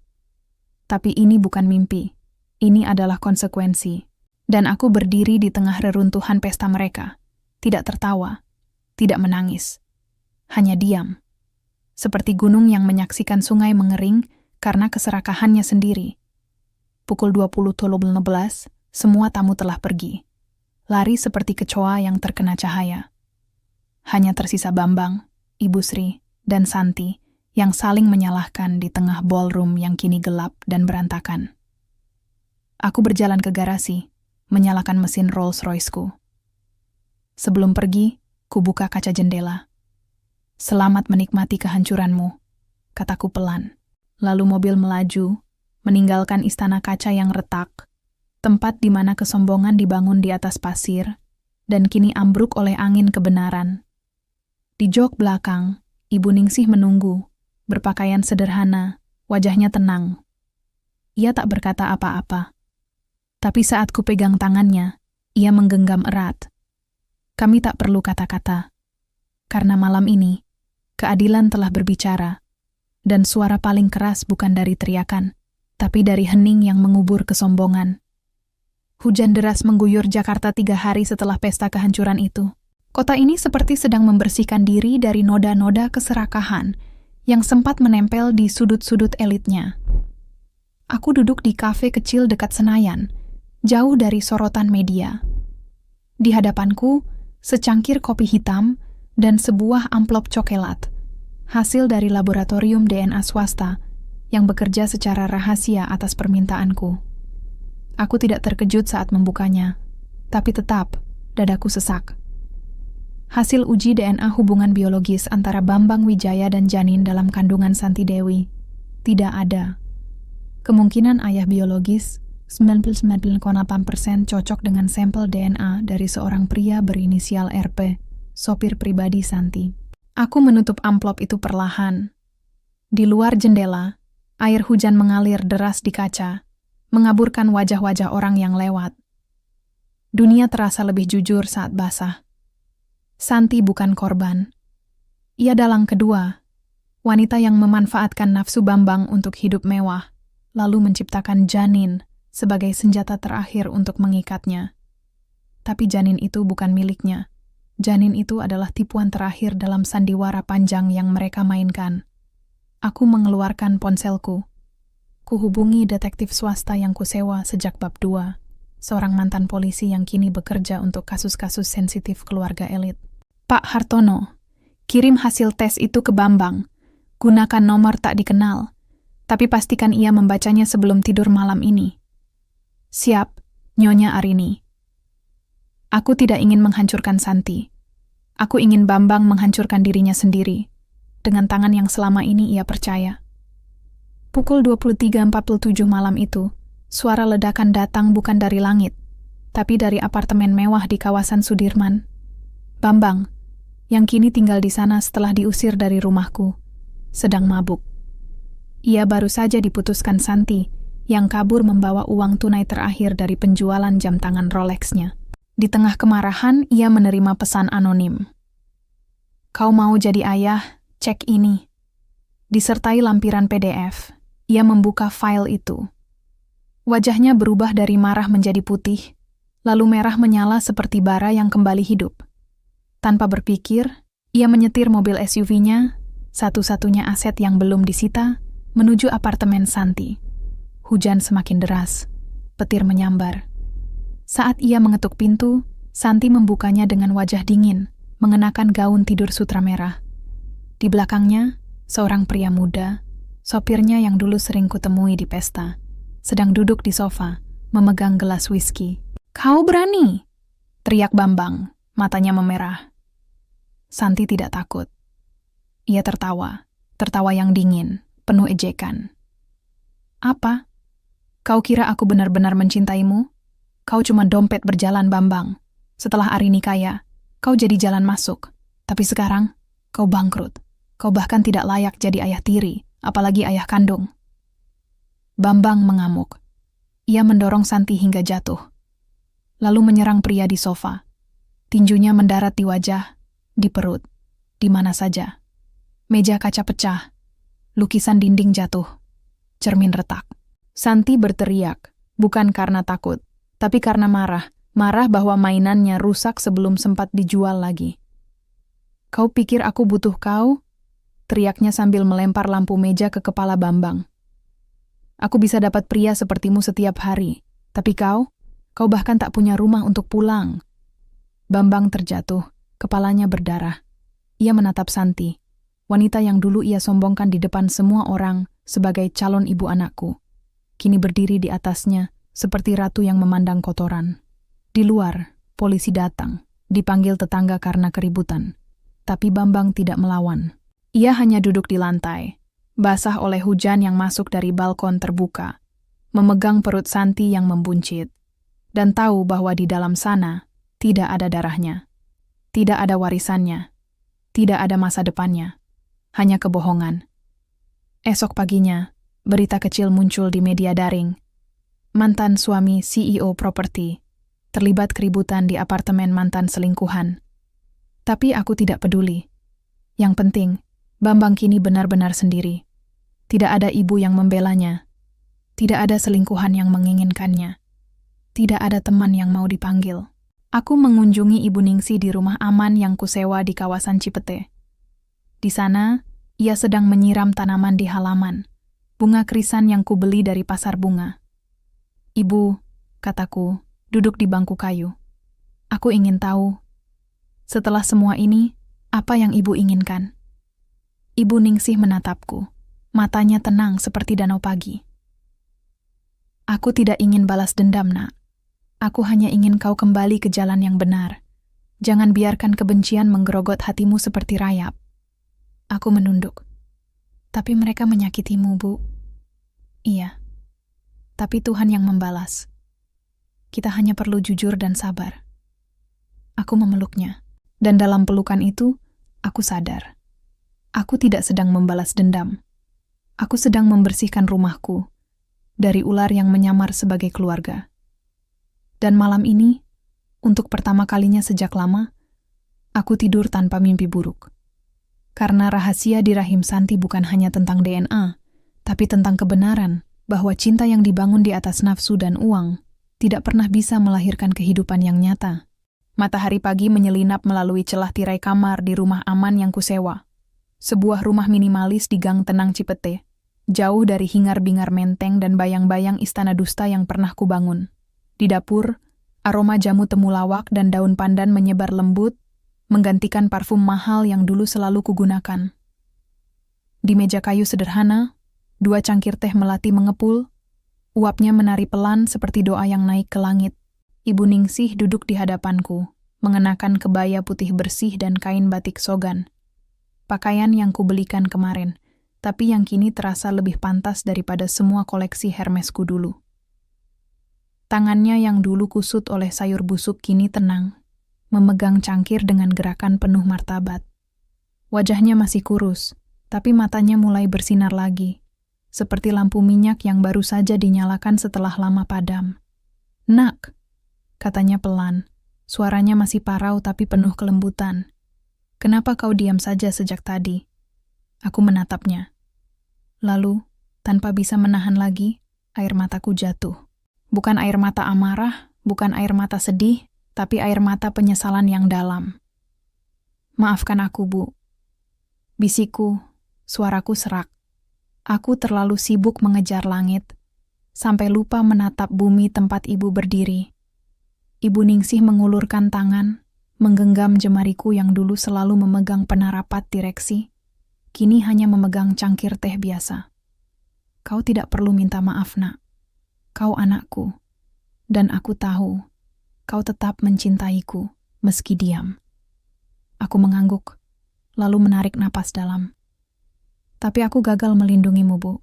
Tapi ini bukan mimpi, ini adalah konsekuensi. Dan aku berdiri di tengah reruntuhan pesta mereka, tidak tertawa, tidak menangis, hanya diam. Seperti gunung yang menyaksikan sungai mengering karena keserakahannya sendiri. Pukul 20.15, semua tamu telah pergi. Lari seperti kecoa yang terkena cahaya. Hanya tersisa Bambang, Ibu Sri, dan Santi yang saling menyalahkan di tengah ballroom yang kini gelap dan berantakan. Aku berjalan ke garasi, menyalakan mesin Rolls-Royce-ku. Sebelum pergi, ku buka kaca jendela. Selamat menikmati kehancuranmu, kataku pelan. Lalu mobil melaju, meninggalkan istana kaca yang retak, tempat di mana kesombongan dibangun di atas pasir, dan kini ambruk oleh angin kebenaran. Di jok belakang, Ibu Ningsih menunggu, berpakaian sederhana, wajahnya tenang. Ia tak berkata apa-apa. Tapi saat ku pegang tangannya, ia menggenggam erat. Kami tak perlu kata-kata. Karena malam ini, keadilan telah berbicara, dan suara paling keras bukan dari teriakan, tapi dari hening yang mengubur kesombongan. Hujan deras mengguyur Jakarta 3 hari setelah pesta kehancuran itu. Kota ini seperti sedang membersihkan diri dari noda-noda keserakahan yang sempat menempel di sudut-sudut elitnya. Aku duduk di kafe kecil dekat Senayan, jauh dari sorotan media. Di hadapanku, secangkir kopi hitam dan sebuah amplop coklat, hasil dari laboratorium DNA swasta yang bekerja secara rahasia atas permintaanku. Aku tidak terkejut saat membukanya, tapi tetap dadaku sesak. Hasil uji DNA hubungan biologis antara Bambang Wijaya dan janin dalam kandungan Santi Dewi tidak ada. Kemungkinan ayah biologis 99,8% cocok dengan sampel DNA dari seorang pria berinisial RP, sopir pribadi Santi. Aku menutup amplop itu perlahan. Di luar jendela, air hujan mengalir deras di kaca, mengaburkan wajah-wajah orang yang lewat. Dunia terasa lebih jujur saat basah. Santi bukan korban. Ia dalang kedua, wanita yang memanfaatkan nafsu Bambang untuk hidup mewah, lalu menciptakan janin sebagai senjata terakhir untuk mengikatnya. Tapi janin itu bukan miliknya. Janin itu adalah tipuan terakhir dalam sandiwara panjang yang mereka mainkan. Aku mengeluarkan ponselku. Kuhubungi detektif swasta yang kusewa sejak bab 2. seorang mantan polisi yang kini bekerja untuk kasus-kasus sensitif keluarga elit. Pak Hartono, kirim hasil tes itu ke Bambang. Gunakan nomor tak dikenal, tapi pastikan ia membacanya sebelum tidur malam ini. Siap, Nyonya Arini. Aku tidak ingin menghancurkan Santi. Aku ingin Bambang menghancurkan dirinya sendiri, dengan tangan yang selama ini ia percaya. Pukul 23.47 malam itu, suara ledakan datang bukan dari langit, tapi dari apartemen mewah di kawasan Sudirman. Bambang, yang kini tinggal di sana setelah diusir dari rumahku, sedang mabuk. Ia baru saja diputuskan Santi, yang kabur membawa uang tunai terakhir dari penjualan jam tangan Rolex-nya. Di tengah kemarahan, ia menerima pesan anonim. Kau mau jadi ayah? Cek ini. Disertai lampiran PDF, ia membuka file itu. Wajahnya berubah dari marah menjadi putih, lalu merah menyala seperti bara yang kembali hidup. Tanpa berpikir, ia menyetir mobil SUV-nya, satu-satunya aset yang belum disita, menuju apartemen Santi. Hujan semakin deras, petir menyambar. Saat ia mengetuk pintu, Santi membukanya dengan wajah dingin, mengenakan gaun tidur sutra merah. Di belakangnya, seorang pria muda, sopirnya yang dulu sering kutemui di pesta, sedang duduk di sofa, memegang gelas whisky. Kau berani? Teriak Bambang, matanya memerah. Santi tidak takut. Ia tertawa, tertawa yang dingin, penuh ejekan. Apa? Kau kira aku benar-benar mencintaimu? Kau cuma dompet berjalan, Bambang. Setelah Arini kaya, kau jadi jalan masuk. Tapi sekarang, kau bangkrut. Kau bahkan tidak layak jadi ayah tiri, apalagi ayah kandung. Bambang mengamuk. Ia mendorong Santi hingga jatuh. Lalu menyerang pria di sofa. Tinjunya mendarat di wajah, di perut, di mana saja. Meja kaca pecah. Lukisan dinding jatuh. Cermin retak. Santi berteriak, bukan karena takut, tapi karena marah. Marah bahwa mainannya rusak sebelum sempat dijual lagi. Kau pikir aku butuh kau? Teriaknya sambil melempar lampu meja ke kepala Bambang. Aku bisa dapat pria sepertimu setiap hari, tapi kau bahkan tak punya rumah untuk pulang. Bambang terjatuh, kepalanya berdarah. Ia menatap Santi, wanita yang dulu ia sombongkan di depan semua orang sebagai calon ibu anakku. Kini berdiri di atasnya, seperti ratu yang memandang kotoran. Di luar, polisi datang, dipanggil tetangga karena keributan. Tapi Bambang tidak melawan. Ia hanya duduk di lantai, basah oleh hujan yang masuk dari balkon terbuka, memegang perut Santi yang membuncit, dan tahu bahwa di dalam sana tidak ada darahnya, tidak ada warisannya, tidak ada masa depannya, hanya kebohongan. Esok paginya, berita kecil muncul di media daring. Mantan suami CEO properti terlibat keributan di apartemen mantan selingkuhan. Tapi aku tidak peduli. Yang penting, Bambang kini benar-benar sendiri. Tidak ada ibu yang membelanya. Tidak ada selingkuhan yang menginginkannya. Tidak ada teman yang mau dipanggil. Aku mengunjungi Ibu Ningsih di rumah aman yang kusewa di kawasan Cipete. Di sana, ia sedang menyiram tanaman di halaman. Bunga krisan yang kubeli dari pasar bunga. Ibu, kataku, duduk di bangku kayu. Aku ingin tahu, setelah semua ini, apa yang ibu inginkan? Ibu Ningsih menatapku, matanya tenang seperti danau pagi. Aku tidak ingin balas dendam, Nak. Aku hanya ingin kau kembali ke jalan yang benar. Jangan biarkan kebencian menggerogot hatimu seperti rayap. Aku menunduk. Tapi mereka menyakitimu, Bu. Iya. Tapi Tuhan yang membalas. Kita hanya perlu jujur dan sabar. Aku memeluknya. Dan dalam pelukan itu, aku sadar. Aku tidak sedang membalas dendam. Aku sedang membersihkan rumahku dari ular yang menyamar sebagai keluarga. Dan malam ini, untuk pertama kalinya sejak lama, aku tidur tanpa mimpi buruk. Karena rahasia di rahim Santi bukan hanya tentang DNA, tapi tentang kebenaran bahwa cinta yang dibangun di atas nafsu dan uang tidak pernah bisa melahirkan kehidupan yang nyata. Matahari pagi menyelinap melalui celah tirai kamar di rumah aman yang kusewa. Sebuah rumah minimalis di Gang Tenang Cipete, jauh dari hingar-bingar menteng dan bayang-bayang istana dusta yang pernah kubangun. Di dapur, aroma jamu temulawak dan daun pandan menyebar lembut, menggantikan parfum mahal yang dulu selalu kugunakan. Di meja kayu sederhana, 2 cangkir teh melati mengepul, uapnya menari pelan seperti doa yang naik ke langit. Ibu Ningsih duduk di hadapanku, mengenakan kebaya putih bersih dan kain batik sogan. Pakaian yang kubelikan kemarin, tapi yang kini terasa lebih pantas daripada semua koleksi Hermesku dulu. Tangannya yang dulu kusut oleh sayur busuk kini tenang, memegang cangkir dengan gerakan penuh martabat. Wajahnya masih kurus, tapi matanya mulai bersinar lagi, seperti lampu minyak yang baru saja dinyalakan setelah lama padam. "Nak," katanya pelan, suaranya masih parau tapi penuh kelembutan. "Kenapa kau diam saja sejak tadi?" Aku menatapnya. Lalu, tanpa bisa menahan lagi, air mataku jatuh. Bukan air mata amarah, bukan air mata sedih, tapi air mata penyesalan yang dalam. "Maafkan aku, Bu." Bisikku, suaraku serak. Aku terlalu sibuk mengejar langit, sampai lupa menatap bumi tempat Ibu berdiri. Ibu Ningsih mengulurkan tangan, menggenggam jemariku yang dulu selalu memegang penarapat direksi, kini hanya memegang cangkir teh biasa. "Kau tidak perlu minta maaf, Nak. Kau anakku, dan aku tahu kau tetap mencintaiku meski diam." Aku mengangguk, lalu menarik napas dalam. "Tapi aku gagal melindungimu, Bu.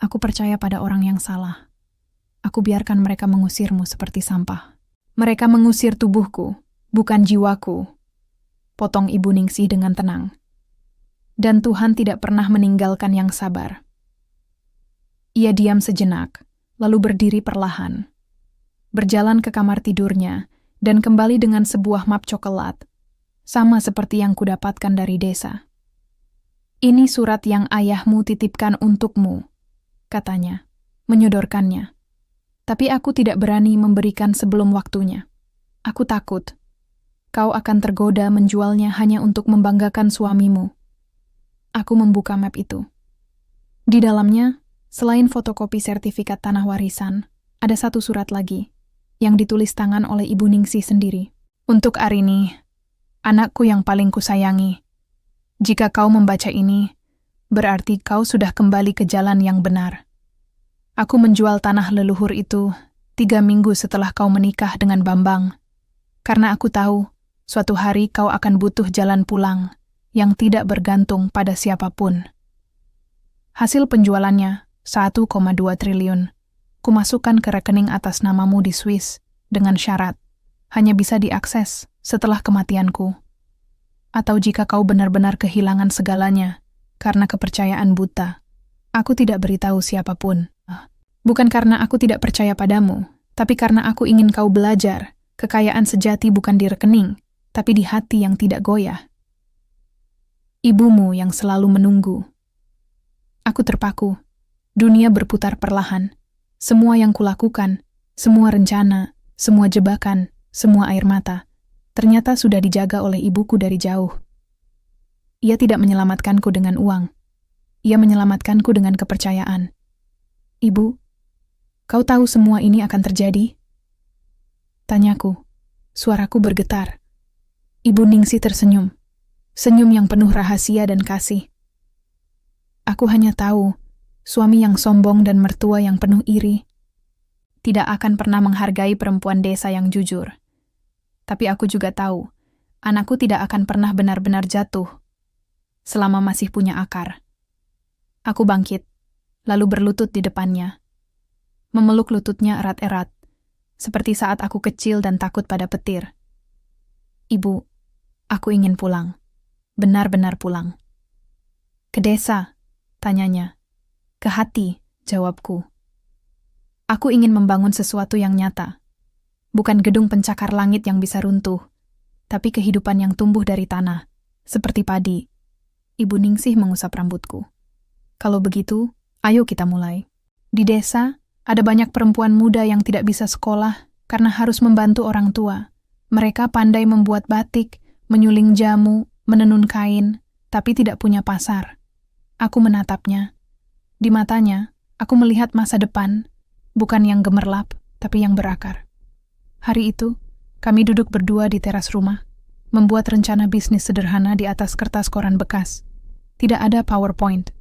Aku percaya pada orang yang salah. Aku biarkan mereka mengusirmu seperti sampah." "Mereka mengusir tubuhku, bukan jiwaku," potong Ibu Ningsih dengan tenang. "Dan Tuhan tidak pernah meninggalkan yang sabar." Ia diam sejenak, lalu berdiri perlahan. Berjalan ke kamar tidurnya, dan kembali dengan sebuah map coklat, sama seperti yang kudapatkan dari desa. "Ini surat yang ayahmu titipkan untukmu," katanya, menyodorkannya. "Tapi aku tidak berani memberikan sebelum waktunya. Aku takut kau akan tergoda menjualnya hanya untuk membanggakan suamimu." Aku membuka map itu. Di dalamnya, selain fotokopi sertifikat tanah warisan, ada satu surat lagi, yang ditulis tangan oleh Ibu Ningsih sendiri. "Untuk Arini, anakku yang paling kusayangi. Jika kau membaca ini, berarti kau sudah kembali ke jalan yang benar. Aku menjual tanah leluhur itu 3 minggu setelah kau menikah dengan Bambang, karena aku tahu suatu hari kau akan butuh jalan pulang yang tidak bergantung pada siapapun. Hasil penjualannya 1,2 triliun. Kumasukkan ke rekening atas namamu di Swiss dengan syarat hanya bisa diakses setelah kematianku. Atau jika kau benar-benar kehilangan segalanya karena kepercayaan buta, aku tidak beritahu siapapun. Bukan karena aku tidak percaya padamu, tapi karena aku ingin kau belajar, kekayaan sejati bukan di rekening, tapi di hati yang tidak goyah. Ibumu yang selalu menunggu." Aku terpaku. Dunia berputar perlahan. Semua yang kulakukan, semua rencana, semua jebakan, semua air mata, ternyata sudah dijaga oleh ibuku dari jauh. Ia tidak menyelamatkanku dengan uang. Ia menyelamatkanku dengan kepercayaan. "Ibu, kau tahu semua ini akan terjadi?" Tanyaku. Suaraku bergetar. Ibu Ningsih tersenyum. Senyum yang penuh rahasia dan kasih. "Aku hanya tahu, suami yang sombong dan mertua yang penuh iri tidak akan pernah menghargai perempuan desa yang jujur. Tapi aku juga tahu, anakku tidak akan pernah benar-benar jatuh selama masih punya akar." Aku bangkit, lalu berlutut di depannya. Memeluk lututnya erat-erat, seperti saat aku kecil dan takut pada petir. "Ibu, aku ingin pulang. Benar-benar pulang." "Ke desa?" tanyanya. "Ke hati," jawabku. "Aku ingin membangun sesuatu yang nyata. Bukan gedung pencakar langit yang bisa runtuh, tapi kehidupan yang tumbuh dari tanah, seperti padi." Ibu Ningsih mengusap rambutku. "Kalau begitu, ayo kita mulai. Di desa, ada banyak perempuan muda yang tidak bisa sekolah karena harus membantu orang tua. Mereka pandai membuat batik, menyuling jamu, menenun kain, tapi tidak punya pasar." Aku menatapnya. Di matanya, aku melihat masa depan, bukan yang gemerlap, tapi yang berakar. Hari itu, kami duduk berdua di teras rumah, membuat rencana bisnis sederhana di atas kertas koran bekas. Tidak ada PowerPoint,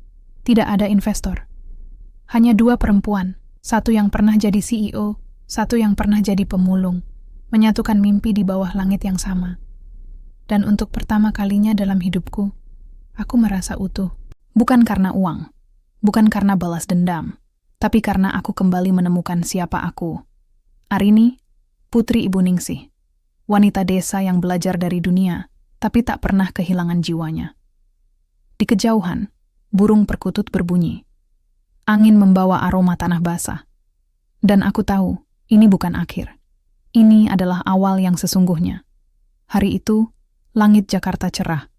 tidak ada investor. Hanya dua perempuan, satu yang pernah jadi CEO, satu yang pernah jadi pemulung, menyatukan mimpi di bawah langit yang sama. Dan untuk pertama kalinya dalam hidupku, aku merasa utuh. Bukan karena uang, bukan karena balas dendam, tapi karena aku kembali menemukan siapa aku. Arini, putri Ibu Ningsih, wanita desa yang belajar dari dunia, tapi tak pernah kehilangan jiwanya. Di kejauhan, burung perkutut berbunyi. Angin membawa aroma tanah basah. Dan aku tahu, ini bukan akhir. Ini adalah awal yang sesungguhnya. Hari itu, langit Jakarta cerah.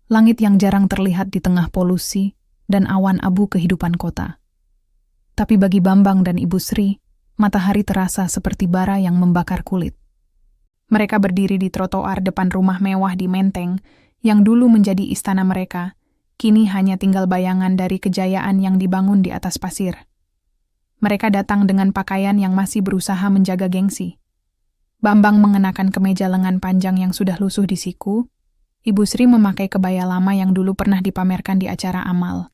Langit yang jarang terlihat di tengah polusi dan awan abu kehidupan kota. Tapi bagi Bambang dan Ibu Sri, matahari terasa seperti bara yang membakar kulit. Mereka berdiri di trotoar depan rumah mewah di Menteng, yang dulu menjadi istana mereka, kini hanya tinggal bayangan dari kejayaan yang dibangun di atas pasir. Mereka datang dengan pakaian yang masih berusaha menjaga gengsi. Bambang mengenakan kemeja lengan panjang yang sudah lusuh di siku. Ibu Sri memakai kebaya lama yang dulu pernah dipamerkan di acara amal.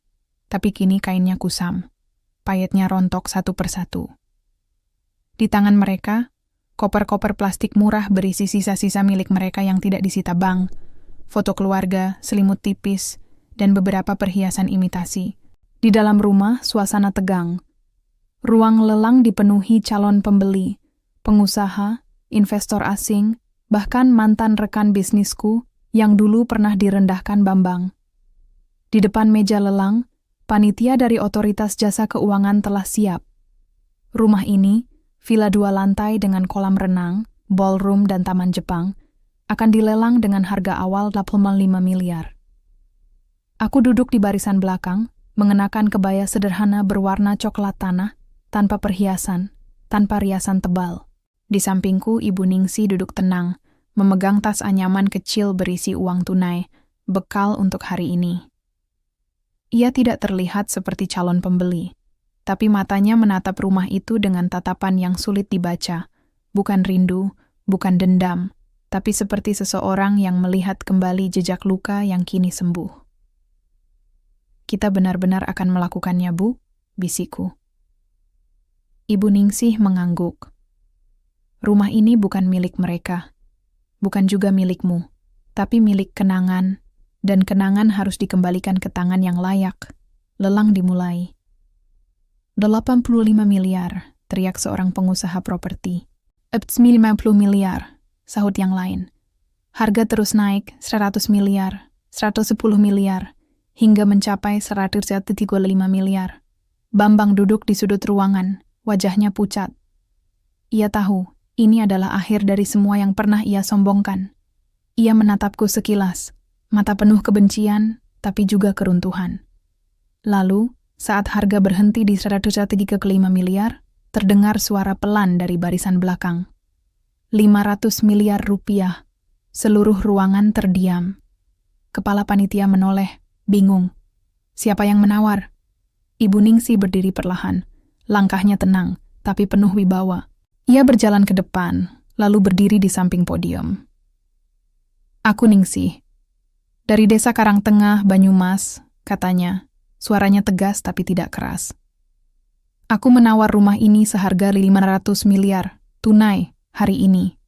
Tapi kini kainnya kusam. Payetnya rontok satu persatu. Di tangan mereka, koper-koper plastik murah berisi sisa-sisa milik mereka yang tidak disita bank, foto keluarga, selimut tipis, dan beberapa perhiasan imitasi. Di dalam rumah, suasana tegang. Ruang lelang dipenuhi calon pembeli, pengusaha, investor asing, bahkan mantan rekan bisnisku yang dulu pernah direndahkan Bambang. Di depan meja lelang, panitia dari Otoritas Jasa Keuangan telah siap. Rumah ini, villa 2 lantai dengan kolam renang, ballroom dan taman Jepang, akan dilelang dengan harga awal 85 miliar. Aku duduk di barisan belakang, mengenakan kebaya sederhana berwarna coklat tanah, tanpa perhiasan, tanpa riasan tebal. Di sampingku, Ibu Ningsih duduk tenang, memegang tas anyaman kecil berisi uang tunai, bekal untuk hari ini. Ia tidak terlihat seperti calon pembeli, tapi matanya menatap rumah itu dengan tatapan yang sulit dibaca, bukan rindu, bukan dendam, tapi seperti seseorang yang melihat kembali jejak luka yang kini sembuh. Kita benar-benar akan melakukannya, Bu, bisikku. Ibu Ningsih mengangguk. Rumah ini bukan milik mereka, bukan juga milikmu, tapi milik kenangan, dan kenangan harus dikembalikan ke tangan yang layak. Lelang dimulai. 85 miliar, teriak seorang pengusaha properti. 50 miliar, sahut yang lain. Harga terus naik, 100 miliar, 110 miliar, hingga mencapai 135 miliar. Bambang duduk di sudut ruangan, wajahnya pucat. Ia tahu, ini adalah akhir dari semua yang pernah ia sombongkan. Ia menatapku sekilas, mata penuh kebencian, tapi juga keruntuhan. Lalu, saat harga berhenti di 135 miliar, terdengar suara pelan dari barisan belakang. 500 miliar rupiah. Seluruh ruangan terdiam. Kepala panitia menoleh, bingung. Siapa yang menawar? Ibu Ningsih berdiri perlahan. Langkahnya tenang, tapi penuh wibawa. Ia berjalan ke depan, lalu berdiri di samping podium. Aku Ningsih. Dari desa Karangtengah, Banyumas, katanya. Suaranya tegas tapi tidak keras. Aku menawar rumah ini seharga 500 miliar, tunai, hari ini.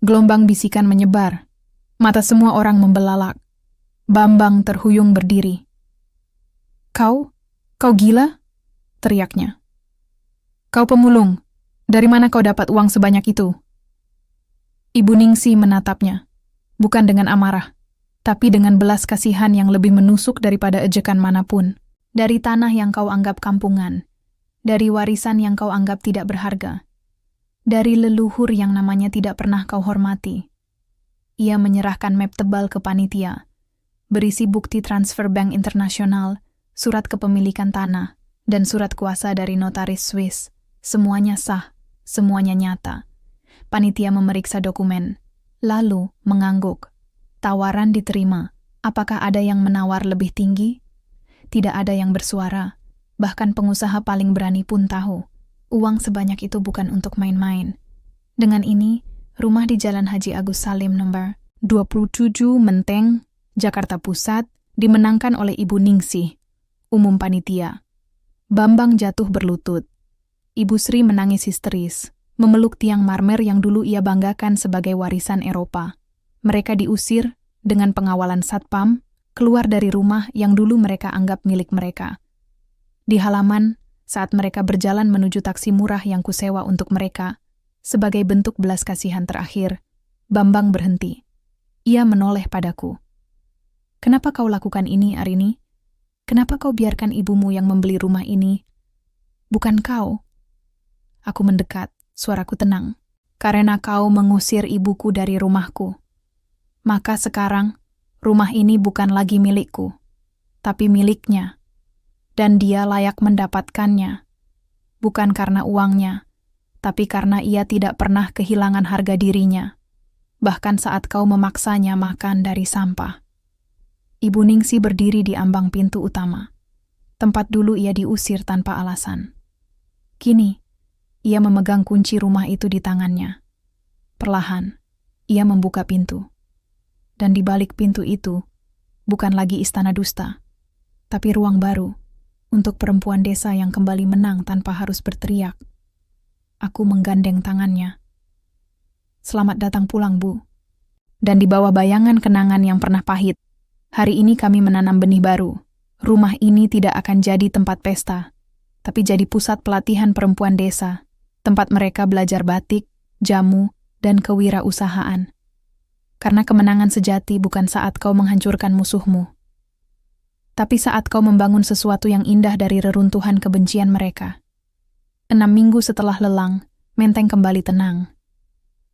Gelombang bisikan menyebar. Mata semua orang membelalak. Bambang terhuyung berdiri. Kau gila? Teriaknya. Kau pemulung. Dari mana kau dapat uang sebanyak itu? Ibu Ningsih menatapnya. Bukan dengan amarah, tapi dengan belas kasihan yang lebih menusuk daripada ejekan manapun. Dari tanah yang kau anggap kampungan. Dari warisan yang kau anggap tidak berharga. Dari leluhur yang namanya tidak pernah kau hormati. Ia menyerahkan map tebal ke panitia. Berisi bukti transfer bank internasional, surat kepemilikan tanah, dan surat kuasa dari notaris Swiss. Semuanya sah, semuanya nyata. Panitia memeriksa dokumen, lalu mengangguk. Tawaran diterima. Apakah ada yang menawar lebih tinggi? Tidak ada yang bersuara. Bahkan pengusaha paling berani pun tahu. Uang sebanyak itu bukan untuk main-main. Dengan ini, rumah di Jalan Haji Agus Salim nomor 27 Menteng, Jakarta Pusat, dimenangkan oleh Ibu Ningsih, umum panitia. Bambang jatuh berlutut. Ibu Sri menangis histeris, memeluk tiang marmer yang dulu ia banggakan sebagai warisan Eropa. Mereka diusir dengan pengawalan satpam, keluar dari rumah yang dulu mereka anggap milik mereka. Di halaman, saat mereka berjalan menuju taksi murah yang kusewa untuk mereka, sebagai bentuk belas kasihan terakhir, Bambang berhenti. Ia menoleh padaku. "Kenapa kau lakukan ini, Arini? Kenapa kau biarkan ibumu yang membeli rumah ini? Bukan kau." Aku mendekat, suaraku tenang. "Karena kau mengusir ibuku dari rumahku. Maka sekarang, rumah ini bukan lagi milikku, tapi miliknya. Dan dia layak mendapatkannya. Bukan karena uangnya, tapi karena ia tidak pernah kehilangan harga dirinya. Bahkan saat kau memaksanya makan dari sampah." Ibu Ningsih berdiri di ambang pintu utama. Tempat dulu ia diusir tanpa alasan. Kini, ia memegang kunci rumah itu di tangannya. Perlahan, ia membuka pintu. Dan di balik pintu itu, bukan lagi istana dusta, tapi ruang baru untuk perempuan desa yang kembali menang tanpa harus berteriak. Aku menggandeng tangannya. "Selamat datang pulang, Bu." Dan di bawah bayangan kenangan yang pernah pahit, hari ini kami menanam benih baru. Rumah ini tidak akan jadi tempat pesta, tapi jadi pusat pelatihan perempuan desa, tempat mereka belajar batik, jamu, dan kewirausahaan. Karena kemenangan sejati bukan saat kau menghancurkan musuhmu, tapi saat kau membangun sesuatu yang indah dari reruntuhan kebencian mereka. 6 minggu setelah lelang, Menteng kembali tenang.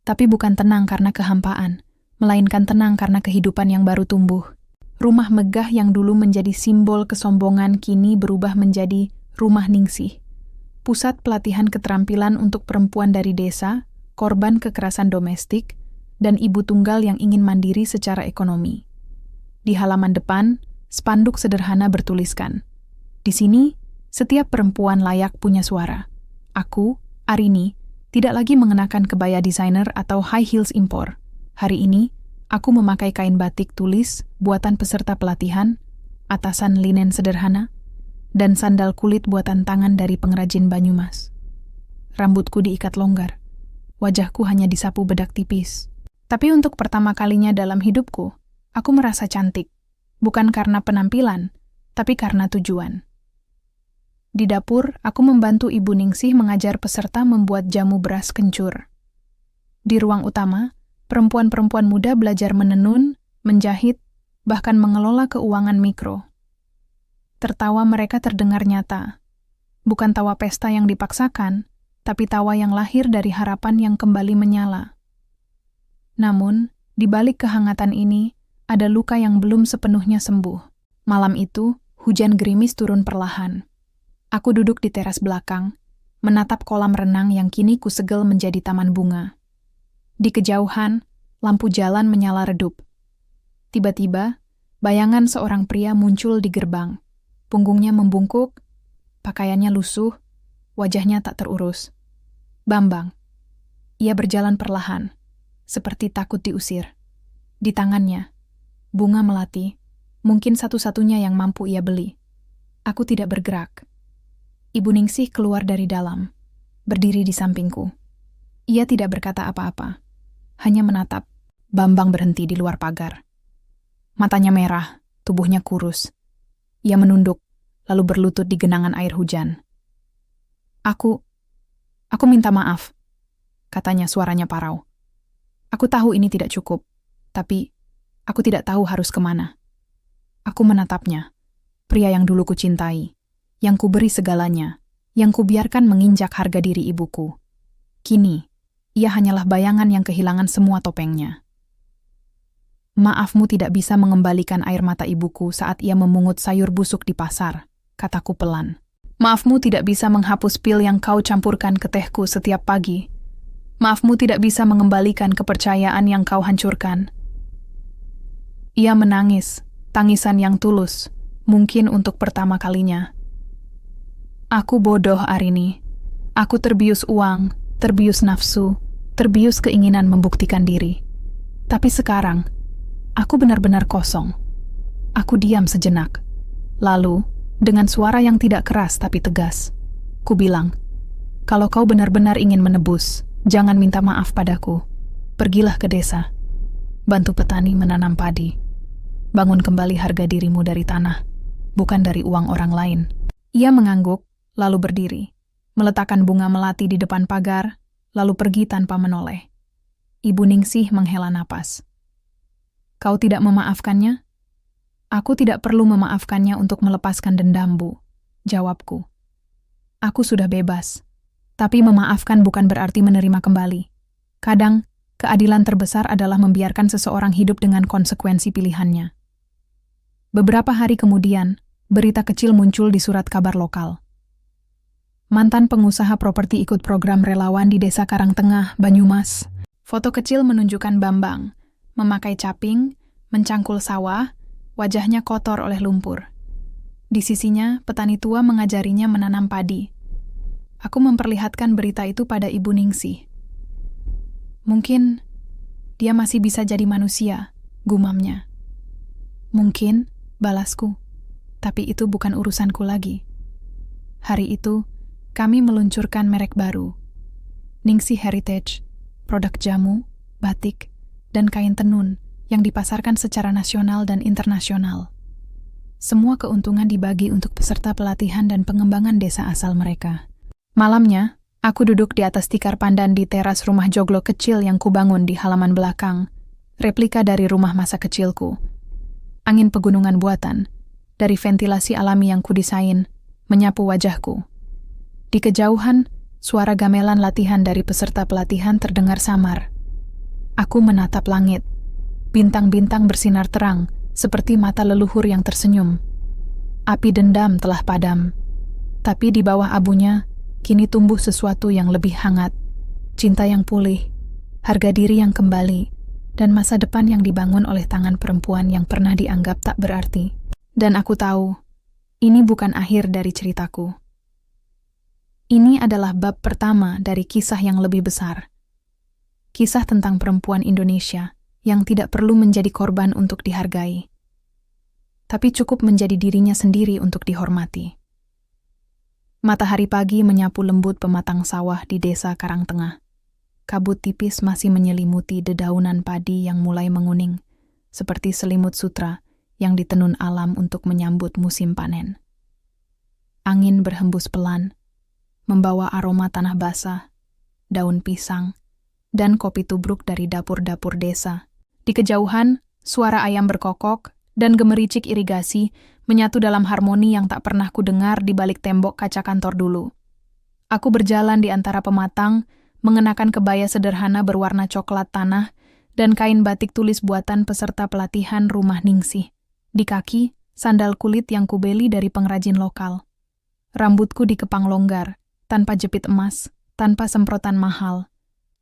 Tapi bukan tenang karena kehampaan, melainkan tenang karena kehidupan yang baru tumbuh. Rumah megah yang dulu menjadi simbol kesombongan kini berubah menjadi Rumah Ningsih. Pusat pelatihan keterampilan untuk perempuan dari desa, korban kekerasan domestik, dan ibu tunggal yang ingin mandiri secara ekonomi. Di halaman depan, spanduk sederhana bertuliskan, "Di sini, setiap perempuan layak punya suara. Aku, Arini, tidak lagi mengenakan kebaya desainer atau high heels impor. Hari ini, aku memakai kain batik tulis buatan peserta pelatihan, atasan linen sederhana, dan sandal kulit buatan tangan dari pengrajin Banyumas. Rambutku diikat longgar, wajahku hanya disapu bedak tipis. Tapi untuk pertama kalinya dalam hidupku, aku merasa cantik. Bukan karena penampilan, tapi karena tujuan." Di dapur, aku membantu Ibu Ningsih mengajar peserta membuat jamu beras kencur. Di ruang utama, perempuan-perempuan muda belajar menenun, menjahit, bahkan mengelola keuangan mikro. Tertawa mereka terdengar nyata. Bukan tawa pesta yang dipaksakan, tapi tawa yang lahir dari harapan yang kembali menyala. Namun, di balik kehangatan ini, ada luka yang belum sepenuhnya sembuh. Malam itu, hujan gerimis turun perlahan. Aku duduk di teras belakang, menatap kolam renang yang kini kusegel menjadi taman bunga. Di kejauhan, lampu jalan menyala redup. Tiba-tiba, bayangan seorang pria muncul di gerbang. Punggungnya membungkuk, pakaiannya lusuh, wajahnya tak terurus. Bambang. Ia berjalan perlahan, seperti takut diusir. Di tangannya, bunga melati, mungkin satu-satunya yang mampu ia beli. Aku tidak bergerak. Ibu Ningsih keluar dari dalam, berdiri di sampingku. Ia tidak berkata apa-apa, hanya menatap. Bambang berhenti di luar pagar. Matanya merah, tubuhnya kurus. Ia menunduk, lalu berlutut di genangan air hujan. Aku minta maaf, katanya suaranya parau. Aku tahu ini tidak cukup, tapi aku tidak tahu harus kemana. Aku menatapnya, pria yang dulu kucintai, yang kuberi segalanya, yang kubiarkan menginjak harga diri ibuku. Kini, ia hanyalah bayangan yang kehilangan semua topengnya. Maafmu tidak bisa mengembalikan air mata ibuku saat ia memungut sayur busuk di pasar, kataku pelan. Maafmu tidak bisa menghapus pil yang kau campurkan ke tehku setiap pagi. Maafmu tidak bisa mengembalikan kepercayaan yang kau hancurkan. Ia menangis, tangisan yang tulus, mungkin untuk pertama kalinya. Aku bodoh, Arini. Aku terbius uang, terbius nafsu, terbius keinginan membuktikan diri. Tapi sekarang, aku benar-benar kosong. Aku diam sejenak. Lalu, dengan suara yang tidak keras tapi tegas, ku bilang, kalau kau benar-benar ingin menebus, jangan minta maaf padaku. Pergilah ke desa. Bantu petani menanam padi. Bangun kembali harga dirimu dari tanah, bukan dari uang orang lain. Ia mengangguk, lalu berdiri, meletakkan bunga melati di depan pagar, lalu pergi tanpa menoleh. Ibu Ningsih menghela napas. Kau tidak memaafkannya? Aku tidak perlu memaafkannya untuk melepaskan dendammu, jawabku. Aku sudah bebas, tapi memaafkan bukan berarti menerima kembali. Kadang, keadilan terbesar adalah membiarkan seseorang hidup dengan konsekuensi pilihannya. Beberapa hari kemudian, berita kecil muncul di surat kabar lokal. Mantan pengusaha properti ikut program relawan di Desa Karangtengah, Banyumas. Foto kecil menunjukkan Bambang, memakai caping, mencangkul sawah, wajahnya kotor oleh lumpur. Di sisinya, petani tua mengajarinya menanam padi. Aku memperlihatkan berita itu pada Ibu Ningsih. Mungkin dia masih bisa jadi manusia, gumamnya. Mungkin, balasku, tapi itu bukan urusanku lagi. Hari itu, kami meluncurkan merek baru, Ningsih Heritage, produk jamu, batik, dan kain tenun yang dipasarkan secara nasional dan internasional. Semua keuntungan dibagi untuk peserta pelatihan dan pengembangan desa asal mereka. Malamnya, aku duduk di atas tikar pandan di teras rumah joglo kecil yang kubangun di halaman belakang, replika dari rumah masa kecilku. Angin pegunungan buatan, dari ventilasi alami yang kudesain, menyapu wajahku. Di kejauhan, suara gamelan latihan dari peserta pelatihan terdengar samar. Aku menatap langit. Bintang-bintang bersinar terang, seperti mata leluhur yang tersenyum. Api dendam telah padam. Tapi di bawah abunya, kini tumbuh sesuatu yang lebih hangat. Cinta yang pulih, harga diri yang kembali, dan masa depan yang dibangun oleh tangan perempuan yang pernah dianggap tak berarti. Dan aku tahu, ini bukan akhir dari ceritaku. Ini adalah bab pertama dari kisah yang lebih besar. Kisah tentang perempuan Indonesia yang tidak perlu menjadi korban untuk dihargai, tapi cukup menjadi dirinya sendiri untuk dihormati. Matahari pagi menyapu lembut pematang sawah di Desa Karangtengah. Kabut tipis masih menyelimuti dedaunan padi yang mulai menguning, seperti selimut sutra yang ditenun alam untuk menyambut musim panen. Angin berhembus pelan, membawa aroma tanah basah, daun pisang, dan kopi tubruk dari dapur-dapur desa. Di kejauhan, suara ayam berkokok dan gemericik irigasi menyatu dalam harmoni yang tak pernah kudengar di balik tembok kaca kantor dulu. Aku berjalan di antara pematang, mengenakan kebaya sederhana berwarna coklat tanah dan kain batik tulis buatan peserta pelatihan rumah Ningsih. Di kaki, sandal kulit yang kubeli dari pengrajin lokal. Rambutku dikepang longgar, tanpa jepit emas, tanpa semprotan mahal,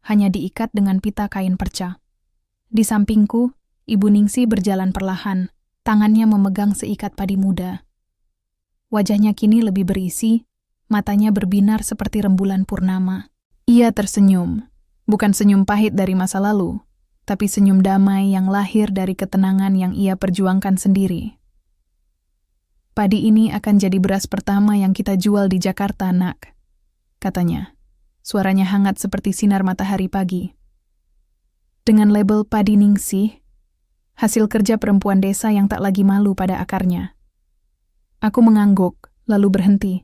hanya diikat dengan pita kain perca. Di sampingku, Ibu Ningsih berjalan perlahan, tangannya memegang seikat padi muda. Wajahnya kini lebih berisi, matanya berbinar seperti rembulan purnama. Ia tersenyum, bukan senyum pahit dari masa lalu, tapi senyum damai yang lahir dari ketenangan yang ia perjuangkan sendiri. Padi ini akan jadi beras pertama yang kita jual di Jakarta, Nak, katanya. Suaranya hangat seperti sinar matahari pagi. Dengan label Padi Ningsih, hasil kerja perempuan desa yang tak lagi malu pada akarnya. Aku mengangguk, lalu berhenti.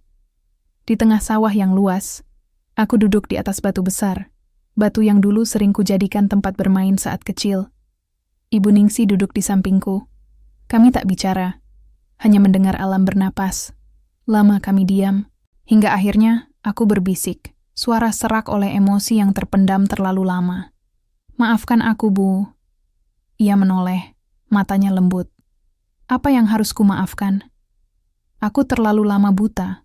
Di tengah sawah yang luas, aku duduk di atas batu besar, batu yang dulu sering kujadikan tempat bermain saat kecil. Ibu Ningsih duduk di sampingku. Kami tak bicara, hanya mendengar alam bernapas. Lama kami diam, hingga akhirnya aku berbisik, suara serak oleh emosi yang terpendam terlalu lama. Maafkan aku, Bu. Ia menoleh, matanya lembut. Apa yang harus kumaafkan? Aku terlalu lama buta.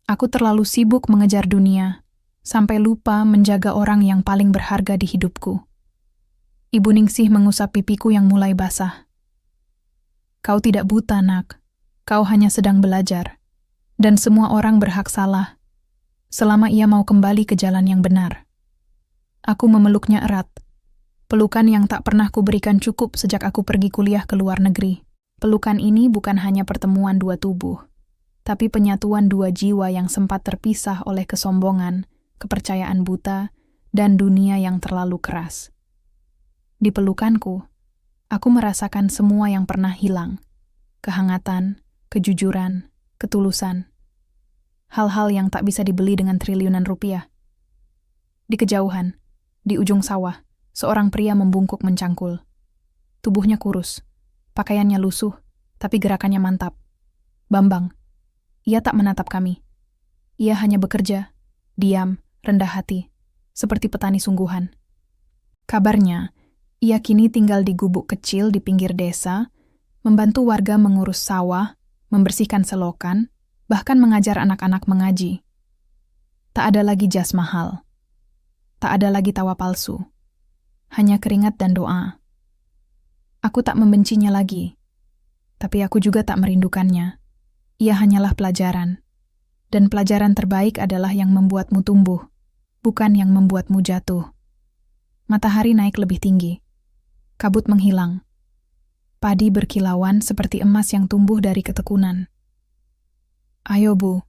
Aku terlalu sibuk mengejar dunia, sampai lupa menjaga orang yang paling berharga di hidupku. Ibu Ningsih mengusap pipiku yang mulai basah. Kau tidak buta, Nak. Kau hanya sedang belajar. Dan semua orang berhak salah. selama ia mau kembali ke jalan yang benar. Aku memeluknya erat. Pelukan yang tak pernah kuberikan cukup sejak aku pergi kuliah ke luar negeri. Pelukan ini bukan hanya pertemuan dua tubuh, tapi penyatuan dua jiwa yang sempat terpisah oleh kesombongan, kepercayaan buta, dan dunia yang terlalu keras. Di pelukanku, aku merasakan semua yang pernah hilang. Kehangatan, kejujuran, ketulusan. Hal-hal yang tak bisa dibeli dengan triliunan rupiah. Di kejauhan, di ujung sawah, seorang pria membungkuk mencangkul. Tubuhnya kurus, pakaiannya lusuh, tapi gerakannya mantap. Bambang. Ia tak menatap kami. Ia hanya bekerja, diam, rendah hati, seperti petani sungguhan. Kabarnya, ia kini tinggal di gubuk kecil di pinggir desa, membantu warga mengurus sawah, membersihkan selokan, bahkan mengajar anak-anak mengaji. Tak ada lagi jas mahal. Tak ada lagi tawa palsu. Hanya keringat dan doa. Aku tak membencinya lagi, tapi aku juga tak merindukannya. Ia hanyalah pelajaran. Dan pelajaran terbaik adalah yang membuatmu tumbuh, bukan yang membuatmu jatuh. Matahari naik lebih tinggi. Kabut menghilang. Padi berkilauan seperti emas yang tumbuh dari ketekunan. Ayo Bu,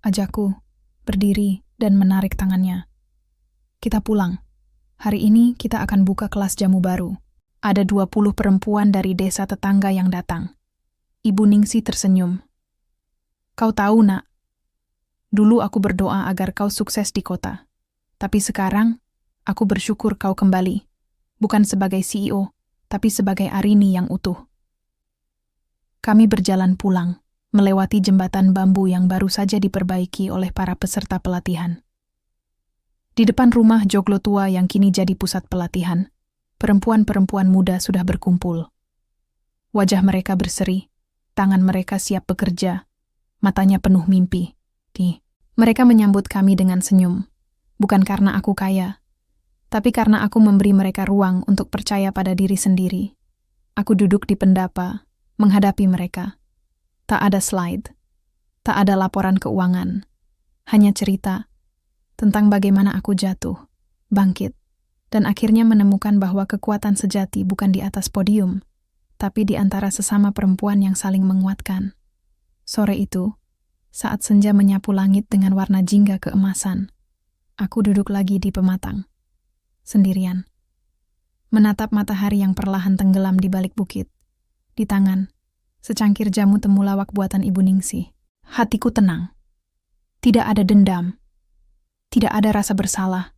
ajakku, berdiri dan menarik tangannya. Kita pulang. Hari ini kita akan buka kelas jamu baru. Ada 20 perempuan dari desa tetangga yang datang. Ibu Ningsi tersenyum. Kau tahu, Nak, dulu aku berdoa agar kau sukses di kota. Tapi sekarang, aku bersyukur kau kembali. Bukan sebagai CEO, tapi sebagai Arini yang utuh. Kami berjalan pulang, melewati jembatan bambu yang baru saja diperbaiki oleh para peserta pelatihan. Di depan rumah joglo tua yang kini jadi pusat pelatihan, perempuan-perempuan muda sudah berkumpul. Wajah mereka berseri, tangan mereka siap bekerja, matanya penuh mimpi. Mereka menyambut kami dengan senyum, bukan karena aku kaya, tapi karena aku memberi mereka ruang untuk percaya pada diri sendiri. Aku duduk di pendapa, menghadapi mereka. Tak ada slide, tak ada laporan keuangan, hanya cerita tentang bagaimana aku jatuh, bangkit, dan akhirnya menemukan bahwa kekuatan sejati bukan di atas podium, tapi di antara sesama perempuan yang saling menguatkan. Sore itu, saat senja menyapu langit dengan warna jingga keemasan, aku duduk lagi di pematang, sendirian, menatap matahari yang perlahan tenggelam di balik bukit. Di tangan, secangkir jamu temulawak buatan Ibu Ningsi. Hatiku tenang. Tidak ada dendam. Tidak ada rasa bersalah.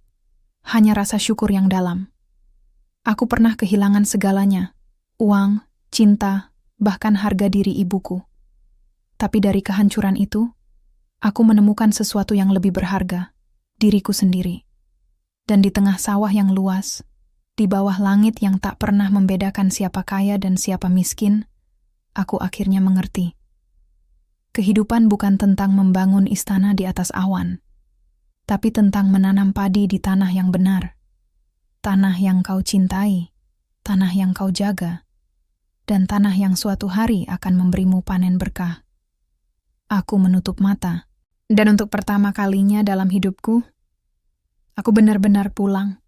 Hanya rasa syukur yang dalam. Aku pernah kehilangan segalanya. Uang, cinta, bahkan harga diri ibuku. Tapi dari kehancuran itu, aku menemukan sesuatu yang lebih berharga. Diriku sendiri. Dan di tengah sawah yang luas, di bawah langit yang tak pernah membedakan siapa kaya dan siapa miskin, aku akhirnya mengerti. Kehidupan bukan tentang membangun istana di atas awan, tapi tentang menanam padi di tanah yang benar. Tanah yang kau cintai, tanah yang kau jaga, dan tanah yang suatu hari akan memberimu panen berkah. Aku menutup mata, dan untuk pertama kalinya dalam hidupku, aku benar-benar pulang.